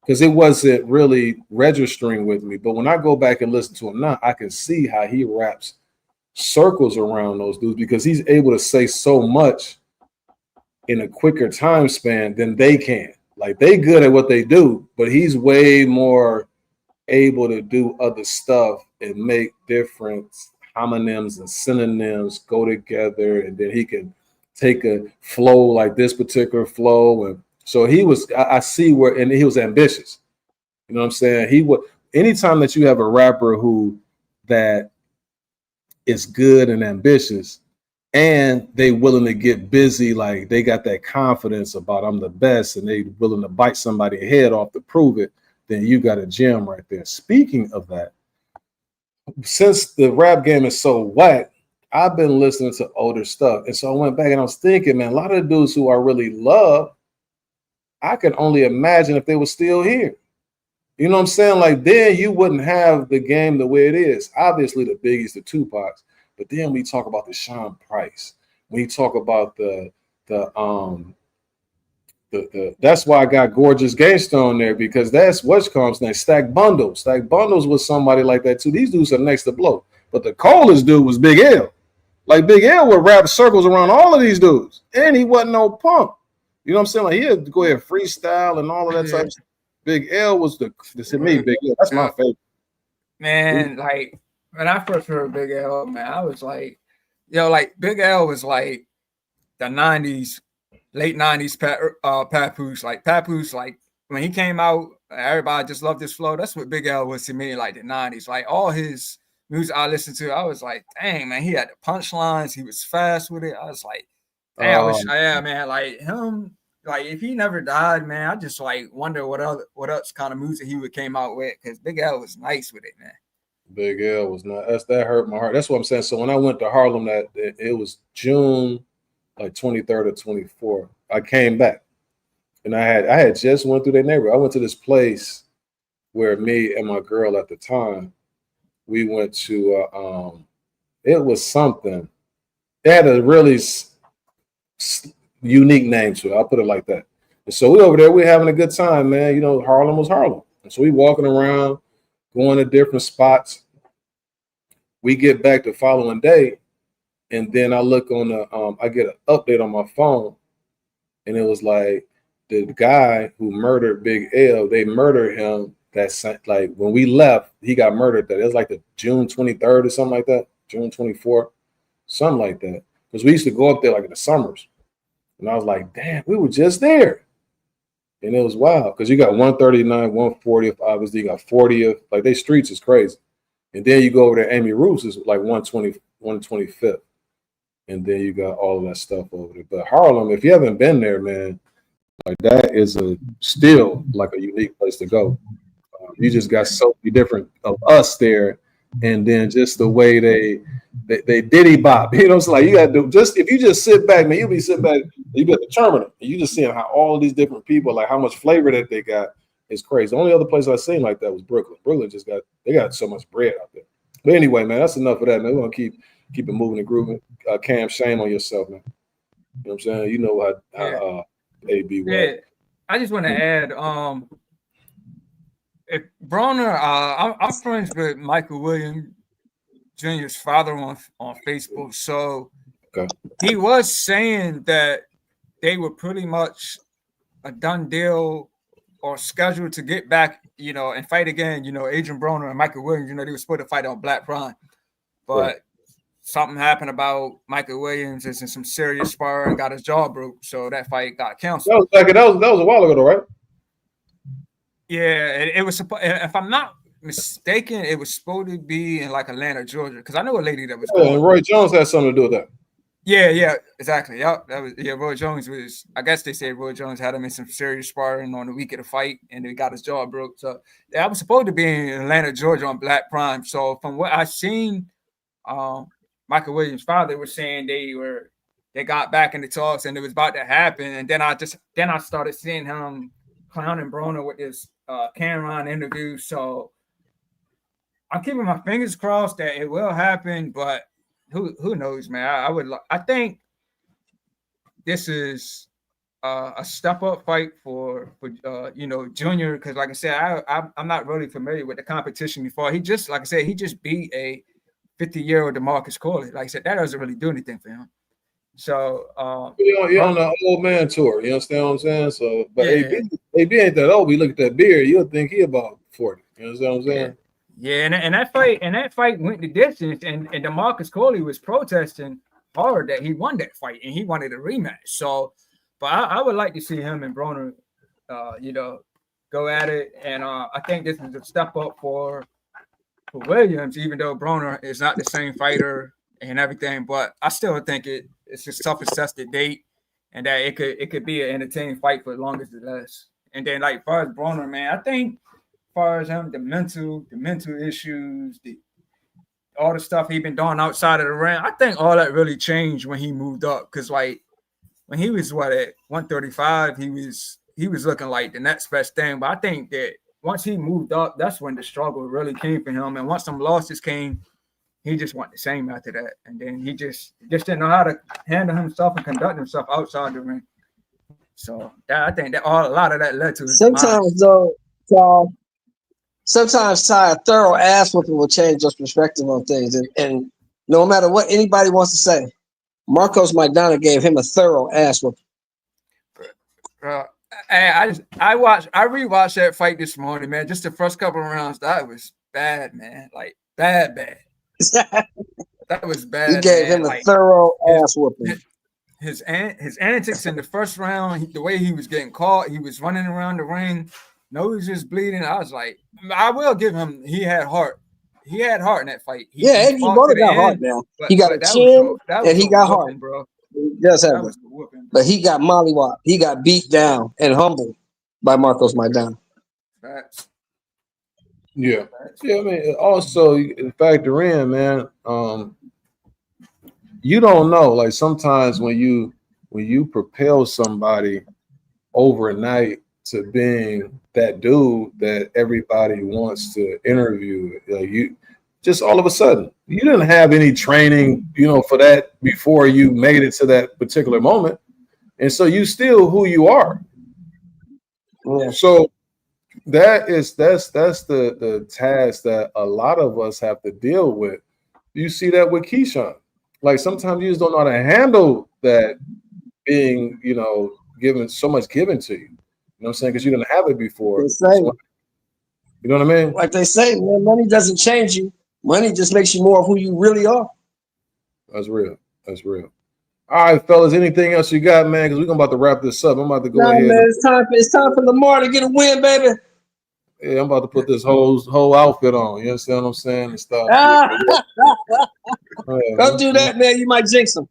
because it wasn't really registering with me. But when I go back and listen to him now, I can see how he wraps circles around those dudes because he's able to say so much in a quicker time span than they can. Like they good at what they do, but he's way more able to do other stuff and make different homonyms and synonyms go together, and then he can take a flow like this particular flow. And so he was, I see where, and he was ambitious. You know what I'm saying? He would, anytime that you have a rapper who that is good and ambitious and they willing to get busy, like they got that confidence about I'm the best and they willing to bite somebody's head off to prove it, then you got a gem right there. Speaking of that, since the rap game is so whack, I've been listening to older stuff. And so I went back and I was thinking, man, a lot of the dudes who I really love, I can only imagine if they were still here. You know what I'm saying? Like then you wouldn't have the game the way it is. Obviously the Biggies, the Tupacs, but then we talk about the Sean Price. We talk about the that's why I got Gorgeous Gangster on there, because that's what's comes next. Stack Bundles. Stack Bundles was somebody like that too. These dudes are next to blow. But the coldest dude was Big L. Like Big L would wrap circles around all of these dudes. And he wasn't no punk. You know what I'm saying? Like he had to go ahead and freestyle and all of that type of stuff. Big L was to me, Big L. That's my favorite. Man, like when I first heard Big L, man, I was like, like Big L was like the 90s, late 90s Papoose. Like Papoose, like when he came out, everybody just loved his flow. That's what Big L was to me, like the 90s. Like all his music I listened to, I was like, dang, man, he had the punchlines, he was fast with it. I was like, dang, I wish, man, like him, like if he never died, man, I just like wonder what else kind of music he would came out with, because Big L was nice with it, man. Big L was not. That hurt my heart. That's what I'm saying. So when I went to Harlem, it was June like 23rd or 24th. I came back, and I had just went through their neighborhood. I went to this place where me and my girl at the time, we went to. It was something. It had a really unique name to it. I'll put it like that. And so we over there, we're having a good time, man. You know, Harlem was Harlem, and so we walking around, going to different spots. We get back the following day, and then I look on the I get an update on my phone, and it was like the guy who murdered Big L, they murdered him like when we left, he got murdered. It was like the June 23rd or something like that, June 24th, something like that. Because we used to go up there like in the summers. And I was like, damn, we were just there. And it was wild because you got 139th, 140th, obviously you got 40th. Like they streets is crazy. And then you go over to Amy Roos is like 125th. And then you got all of that stuff over there. But Harlem, if you haven't been there, man, like that is still like a unique place to go. You just got so many different of us there, and then just the way they diddy bop. You know, it's like you got to just if you just sit back, man, you'll be sitting back, you be at the terminal, and you just seeing how all of these different people, like how much flavor that they got is crazy. The only other place I seen like that was Brooklyn. Brooklyn just they got so much bread out there. But anyway, man, that's enough of that, man. We're gonna keep it moving and grooving. Cam, shame on yourself, man. You know what I'm saying? You know how AB was. Yeah, I just want to add, if Broner, I'm friends with Michael Williams Jr.'s father on Facebook. So he was saying that they were pretty much a done deal or scheduled to get back, you know, and fight again. You know, Adrian Broner and Michael Williams, you know, they were supposed to fight on Black Prime. But something happened about Michael Williams is in some serious sparring and got his jaw broke. So that fight got canceled. That was a while ago, though, right? Yeah, it was. If I'm not mistaken, it was supposed to be in like Atlanta, Georgia, because I know a lady that was. And Roy Jones had something to do with that. Yeah, exactly. Yep, that was. Yeah, Roy Jones was. I guess they said Roy Jones had him in some serious sparring on the week of the fight, and he got his jaw broke. So I was supposed to be in Atlanta, Georgia, on Black Prime. So from what I seen, Michael Williams' father was saying they got back in the talks and it was about to happen, and then I started seeing him clowning Broner with this Cameron interview. So I'm keeping my fingers crossed that it will happen, but who knows, man? I think this is a step up fight for you know, Junior, because like I said, I'm not really familiar with the competition before. He just beat a 50-year-old DeMarcus Corley. Like I said, that doesn't really do anything for him. So you're on the old man tour. You understand what I'm saying? So, but AB ain't that old. We look at that beard, you'll think he about 40. You understand what I'm saying? Yeah, and that fight went the distance, and DeMarcus Corley was protesting hard that he won that fight and he wanted a rematch. So, but I would like to see him and Broner, you know, go at it. And I think this is a step up for Williams, even though Broner is not the same fighter and everything. But I still think it's just tough to assess the date, and that it could be an entertaining fight for as long as it lasts. And then, like, as far as Broner, man, I think as far as him, the mental issues, all the stuff he been doing outside of the ring, I think all that really changed when he moved up. Because like when he was at 135, he was looking like the next best thing. But I think that once he moved up, that's when the struggle really came for him. And once some losses came, he just went the same after that. And then he just didn't know how to handle himself and conduct himself outside the ring. So I think that a lot of that led to his sometimes demise. though, sometimes Ty, a thorough ass whooping will change your perspective on things. And no matter what anybody wants to say, Marcos Maidana gave him a thorough ass whooping. I rewatched that fight this morning, man. Just the first couple of rounds, that was bad, man. Like bad. That was bad. He gave him a thorough ass whooping. His antics in the first round, the way he was getting caught, he was running around the ring, nose just bleeding. I was like, I will give him. He had heart. He had heart in that fight. He both got heart now. He got a chin and he got heart, bro. He does have that. But he got mollywopped. He got beat down and humbled by Marcos Maidana. Facts. Yeah. I mean, also factor in, man. You don't know. Like sometimes when you propel somebody overnight to being that dude that everybody wants to interview, you just all of a sudden you didn't have any training, for that before you made it to that particular moment, and so you still who you are. Yeah. So that's the task that a lot of us have to deal with. You see that with Keyshawn. Like sometimes you just don't know how to handle that being, given so much given to you. You know what I'm saying? Because you didn't have it before. You know what I mean? Like they say, man, money doesn't change you. Money just makes you more of who you really are. That's real. All right, fellas. Anything else you got, man? Because we're about to wrap this up. I'm about to go ahead. Man, it's time for Lamar to get a win, baby. Yeah, I'm about to put this whole outfit on. You understand what I'm saying? And stuff. Don't do that, man. You might jinx him.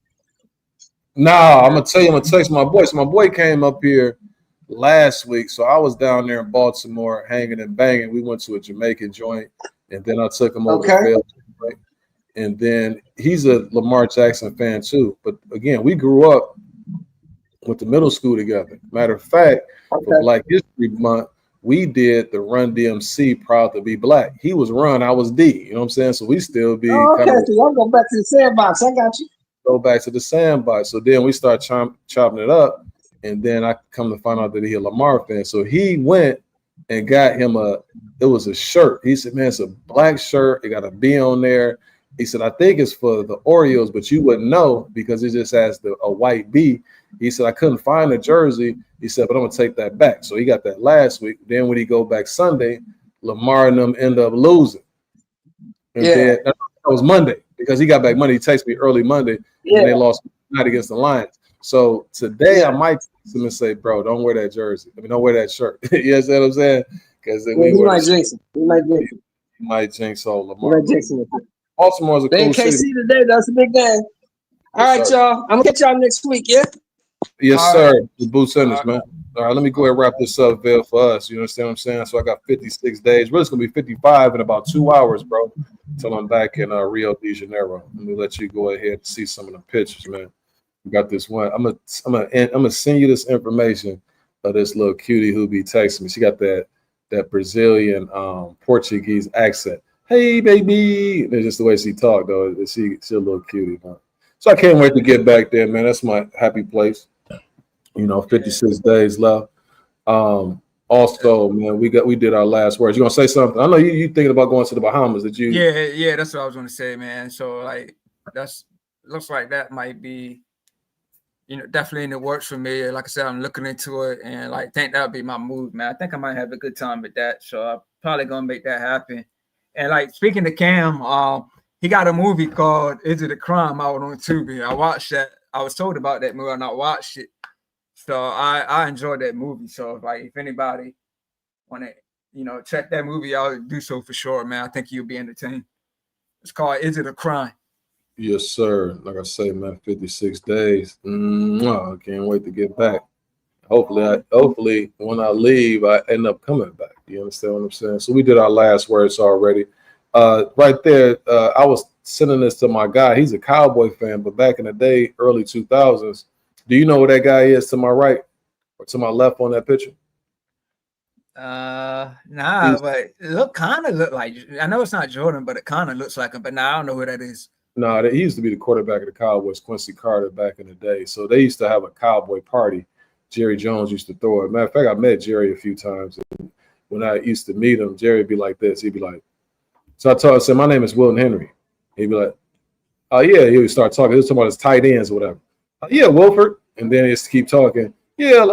Nah, I'm gonna tell you. I'm gonna text my boy. So my boy came up here last week, so I was down there in Baltimore hanging and banging. We went to a Jamaican joint, and then I took him over to Vail. And then he's a Lamar Jackson fan too. But again, we grew up with the middle school together. Matter of fact, for Black History Month, we did the Run DMC Proud to Be Black. He was Run, I was D. You know what I'm saying? So we still be kind of. So y'all go back to the sandbox. I got you. Go back to the sandbox. So then we start chopping it up, and then I come to find out that he's a Lamar fan. So he went and got him it was a shirt. He said, man, it's a black shirt. It got a B on there. He said, I think it's for the Orioles, but you wouldn't know because it just has a white B. He said, I couldn't find a jersey. He said, but I'm going to take that back. So he got that last week. Then when he go back Sunday, Lamar and them end up losing. And then that was Monday because he got back Monday. He texted me early Monday and they lost night against the Lions. So today I might text him and say, bro, don't wear that jersey. Don't wear that shirt. You know what I'm saying? Because he might jinx him. He might jinx old Lamar. He might jinx him. Baltimore's a cool KC city. today. That's a big day. All right, y'all. I'm gonna catch y'all next week. Yeah. Yes, sir. The Boo Sanders, man. All right, let me go ahead and wrap this up, Vail, for us. You understand what I'm saying? So I got 56 days. Really, it's gonna be 55 in about 2 hours, bro. Until I'm back in Rio de Janeiro. Let me let you go ahead and see some of the pictures, man. We got this one. I'm gonna send you this information of this little cutie who be texting me. She got that Brazilian Portuguese accent. Hey, baby. That's just the way she talked, though. She's a little cutie, man. So I can't wait to get back there, man. That's my happy place. 56 days left. Also, man, we did our last words. You gonna say something? I know you thinking about going to the Bahamas. Did you? Yeah, that's what I was gonna say, man. So like looks like that might be, definitely in the works for me. Like I said, I'm looking into it and think that'd be my move, man. I think I might have a good time with that. So I'm probably gonna make that happen. And speaking to Cam, he got a movie called Is It a Crime out on Tubi. I watched that. I was told about that movie and I watched it. So I enjoyed that movie. So if anybody want to, check that movie out, do so for sure, man. I think you'll be entertained. It's called Is It a Crime? Yes, sir. Like I say, man, 56 days. I can't wait to get back. Hopefully, when I leave, I end up coming back. You understand what I'm saying? So we did our last words already. Right there, I was sending this to my guy. He's a Cowboy fan, but back in the day, early 2000s, do you know who that guy is to my right or to my left on that picture? Nah, but it kind of look like. I know it's not Jordan, but it kind of looks like him. But now I don't know who that is. No, he used to be the quarterback of the Cowboys, Quincy Carter, back in the day. So they used to have a Cowboy party. Jerry Jones used to throw it. Matter of fact, I met Jerry a few times. And when I used to meet him, Jerry would be like this. He'd be like, so I said, my name is Wilton Henry. He'd be like, oh, yeah. He would start talking. He was talking about his tight ends or whatever. Yeah, Wilford. And then he just keep talking. Yeah,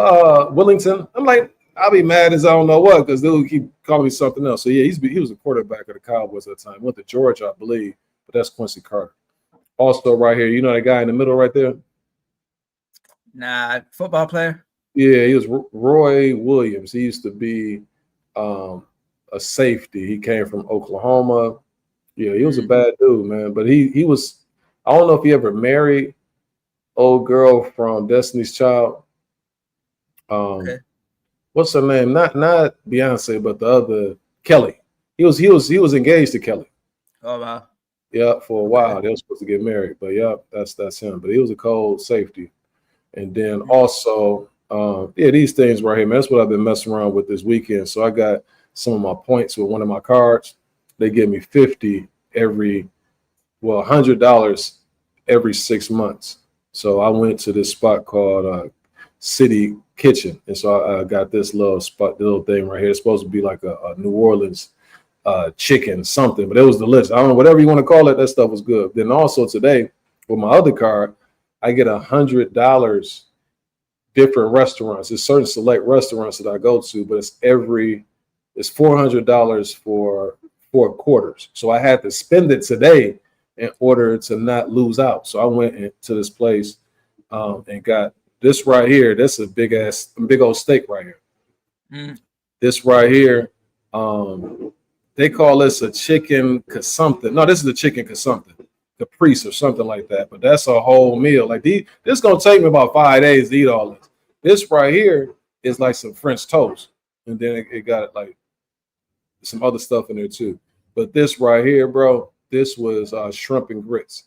Willington. I'm like, I'll be mad as I don't know what because they'll keep calling me something else. So, yeah, he was a quarterback of the Cowboys at the time. Went to Georgia, I believe. But that's Quincy Carter. Also, right here, you know that guy in the middle right there? Nah, football player? Yeah, he was Roy Williams. He used to be a safety. He came from Oklahoma. Yeah, he was a bad dude, man. But he was, I don't know if he ever married old girl from Destiny's Child. Okay. What's her name? Not Beyonce, but the other Kelly. He was engaged to Kelly. Oh wow. Yeah, for a while. They were supposed to get married, but yeah, that's him. But he was a cold safety. And then also, these things right here, man, that's what I've been messing around with this weekend. So I got some of my points with one of my cards. They give me $100 every 6 months. So I went to this spot called City Kitchen. And so I got this little thing right here. It's supposed to be like a New Orleans chicken something, but it was delicious. I don't know, whatever you want to call it, that stuff was good. Then also today with my other card, I get $100 different restaurants. It's certain select restaurants that I go to, but it's $400 for 4 quarters. So I had to spend it today in order to not lose out. So I went into this place and got this right here. That's a big old steak right here. This right here, they call this a chicken something. No, this is a chicken something, caprice or something like that. But that's a whole meal. Like this is gonna take me about 5 days to eat all this. This right here is like some French toast, and then it got like some other stuff in there too. But this right here, bro, this was shrimp and grits.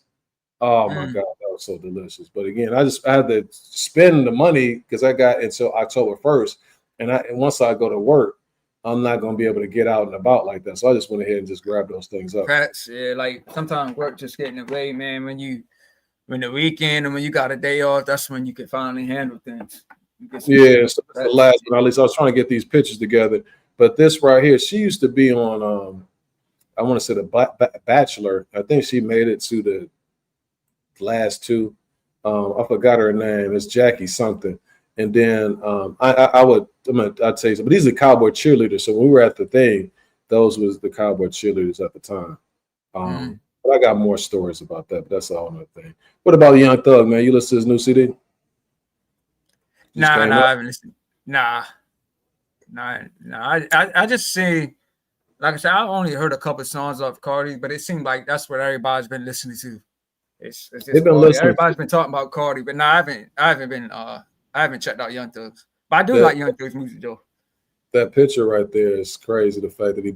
Oh my God, that was so delicious. But again, I had to spend the money because I got until October 1st, and once I go to work, I'm not gonna be able to get out and about like that. So I just went ahead and just grabbed those things up. Facts, yeah, like sometimes work just getting away, man. When the weekend and when you got a day off, that's when you can finally handle things. Yeah, so the last one, at least I was trying to get these pictures together. But this right here, she used to be on I want to say the Bachelor. I think she made it to the last 2. I forgot her name. It's Jackie something. And then I'd tell you something. But these are Cowboy cheerleaders. So when we were at the thing, those was the Cowboy cheerleaders at the time. But I got more stories about that. But that's all another thing. What about Young Thug, man? You listen to his new CD? Nah, I haven't listened. Nah. I just see, like I said, I only heard a couple songs of Cardi, but it seemed like that's what everybody's been listening to. It's just everybody's been talking about Cardi, but I haven't checked out Young Thug's. But I do like Young Thug's music though. That picture right there is crazy. The fact that he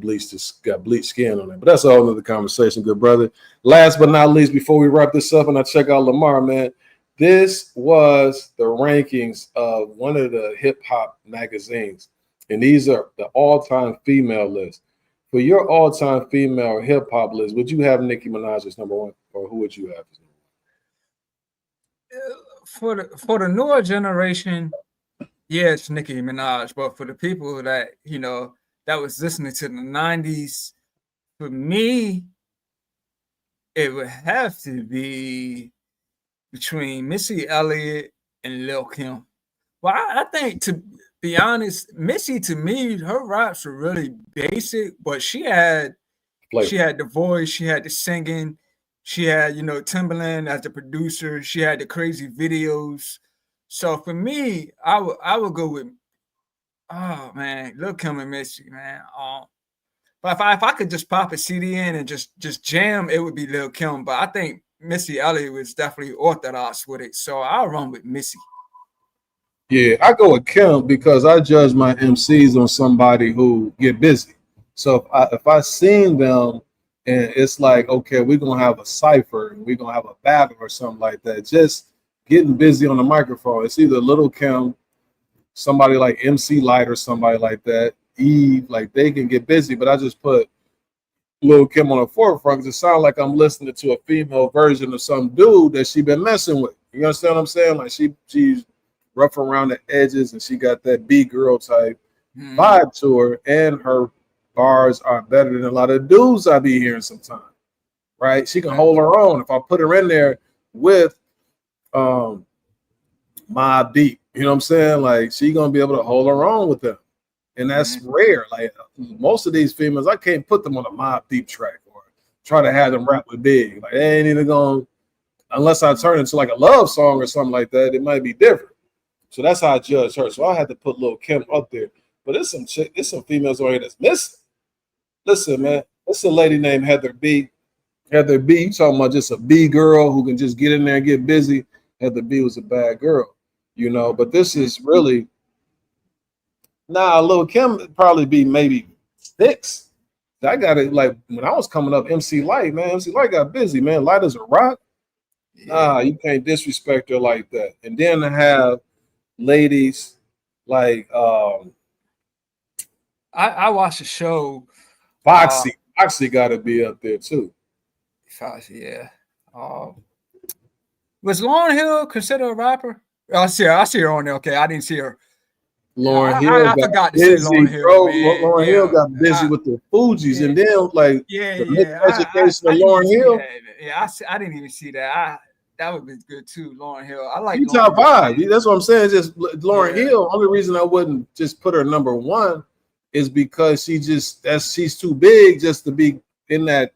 got bleached skin on it. But that's a whole other conversation, good brother. Last but not least, before we wrap this up and I check out Lamar, man, this was the rankings of one of the hip hop magazines. And these are the all-time female list. For your all-time female hip hop list, would you have Nicki Minaj as number 1, or who would you have as number 1? For the newer generation, yeah, it's Nicki Minaj. But for the people that that was listening to the 90s, for me, it would have to be between Missy Elliott and Lil Kim. Well, I think, to be honest, Missy, to me, her raps were really basic, but she had the voice, she had the singing, she had, Timbaland as the producer, she had the crazy videos. So for me, I would go with, oh man, Lil Kim and Missy, man. But if I could just pop a CD in and just jam, it would be Lil Kim. But I think Missy Elliott was definitely orthodox with it, so I'll run with Missy. Yeah, I go with Kim because I judge my MCs on somebody who get busy. So if I seen them and it's like, okay, we're gonna have a cipher and we're gonna have a battle or something like that, just getting busy on the microphone. It's either Little Kim, somebody like MC Light or somebody like that. Eve, like they can get busy, but I just put Lil Kim on the forefront because it sounds like I'm listening to a female version of some dude that she been messing with. You understand what I'm saying? Like she's rough around the edges and she got that B girl type vibe to her, and her bars are better than a lot of dudes I be hearing sometimes. Right? She can hold her own. If I put her in there with Mobb Deep, you know what I'm saying? Like she gonna be able to hold her own with them. And that's rare. Like most of these females, I can't put them on a Mobb Deep track or try to have them rap with Big. Like they ain't even going, unless I turn into like a love song or something like that, it might be different. So that's how I judge her. So I had to put Lil Kim up there. But there's some females over here that's missing. Listen, man, it's a lady named Heather B. Heather B, you talking about just a B girl who can just get in there and get busy. Heather B was a bad girl, you know, but this is really, Lil Kim would probably be maybe 6. I got it like when I was coming up, MC Light, man. MC Light got busy, man. Light as a rock. Nah, you can't disrespect her like that. And then to have ladies like I watched a show. Foxy. Foxy got to be up there too. Foxy, yeah. Was Lauryn Hill considered a rapper? I see her on there. Okay, I didn't see her. Lauryn Hill I forgot to busy, say Lauryn Hill. bro. Man. Lauryn Hill got busy with the Fugees, and then like the education of Lauryn Hill. I didn't even see that. That would be good too, Lauryn Hill. I like. You top 5. That's what I'm saying. Just Lauryn Hill. Only reason I wouldn't just put her number 1 is because she's too big just to be in that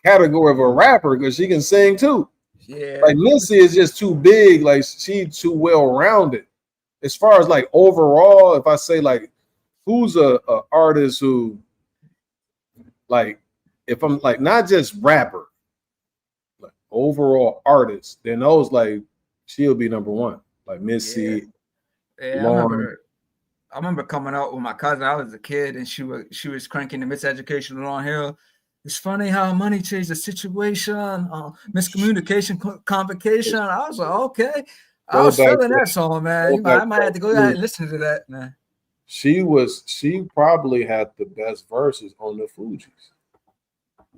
category of a rapper because she can sing too. Yeah. Like Missy is just too big. Like she's too well rounded. As far as like overall, if I say like who's a artist who like if I'm like not just rapper, like overall artist, then those like she'll be number 1. Like Missy. Yeah, I remember coming out with my cousin. I was a kid and she was cranking the Miseducation Lauryn Hill. It's funny how money changed the situation, miscommunication, convocation. I was like, okay. I was feeling that song, man. I might have to go ahead and listen to that, man. She probably had the best verses on the Fugees.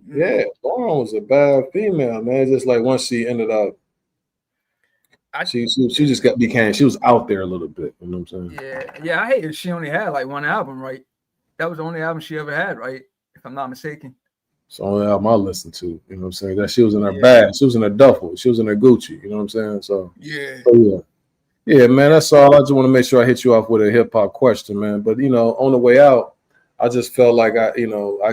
Yeah, Lauryn was a bad female, man. Just like once she ended up, she just became she was out there a little bit. You know what I'm saying? Yeah. I hate it. She only had like one album, right? That was the only album she ever had, right? If I'm not mistaken. It's the only album I listened to. You know what I'm saying? That she was in her bag. She was in her duffel. She was in her Gucci. You know what I'm saying? So yeah, man. That's all. I just want to make sure I hit you off with a hip hop question, man. But you know, on the way out, I just felt like I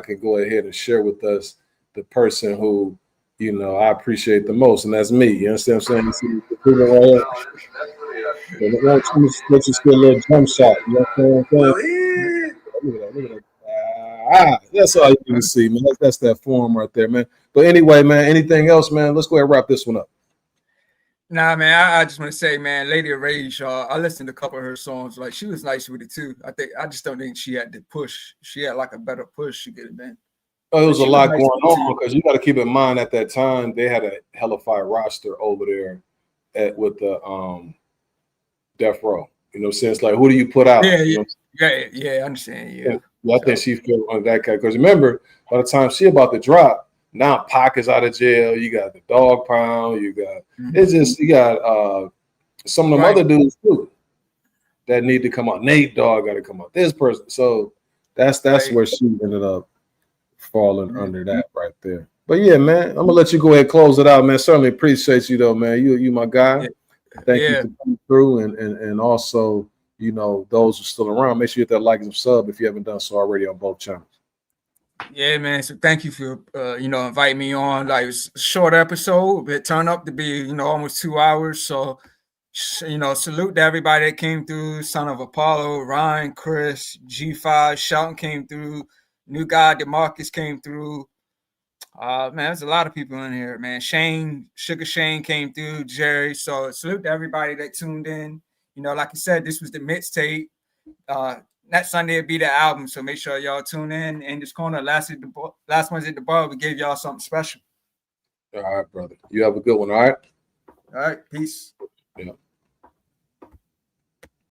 could go ahead and share with us the person who, you know, I appreciate the most, and that's me. You understand what I'm saying? Let's just get a little jump shot. You know what I'm saying? Look at that. That's all you need to see, man. That's that form right there, man. But anyway, man, anything else, man? Let's go ahead and wrap this one up. Nah, man, I just want to say, man, Lady of Rage, I listened to a couple of her songs. Like, she was nice with it, too. I just don't think she had the push. She had, like, a better push she could have been. Oh, there was a lot going on because you got to keep in mind at that time, they had a hellified roster over there with the Death Row. You know what I'm saying? It's like, who do you put out? Yeah, I understand, yeah. I think she feel on that guy because remember, by the time she about to drop, now Pac is out of jail. You got the Dog Pound. You got you got some of them other dudes too that need to come out. Nate Dogg got to come out. This person. So that's where she ended up falling under that right there. But yeah, man, I'm gonna let you go ahead and close it out, man. Certainly appreciate you though, man. You my guy. Thank you for coming through and also, you know, those who are still around, make sure you hit that like and sub if you haven't done so already on both channels. Yeah, man. So thank you for inviting me on. Like, it's a short episode. It turned up to be, almost 2 hours. So, salute to everybody that came through. Son of Apollo, Ryan, Chris, G5, Shelton came through. New guy, DeMarcus came through. Man, there's a lot of people in here, man. Sugar Shane came through, Jerry. So salute to everybody that tuned in. Like I said, this was the mixtape. Next Sunday will be the album, so make sure y'all tune in. In this corner, last one's at the bar. We gave y'all something special. All right, brother. You have a good one, all right? All right, peace. Yeah.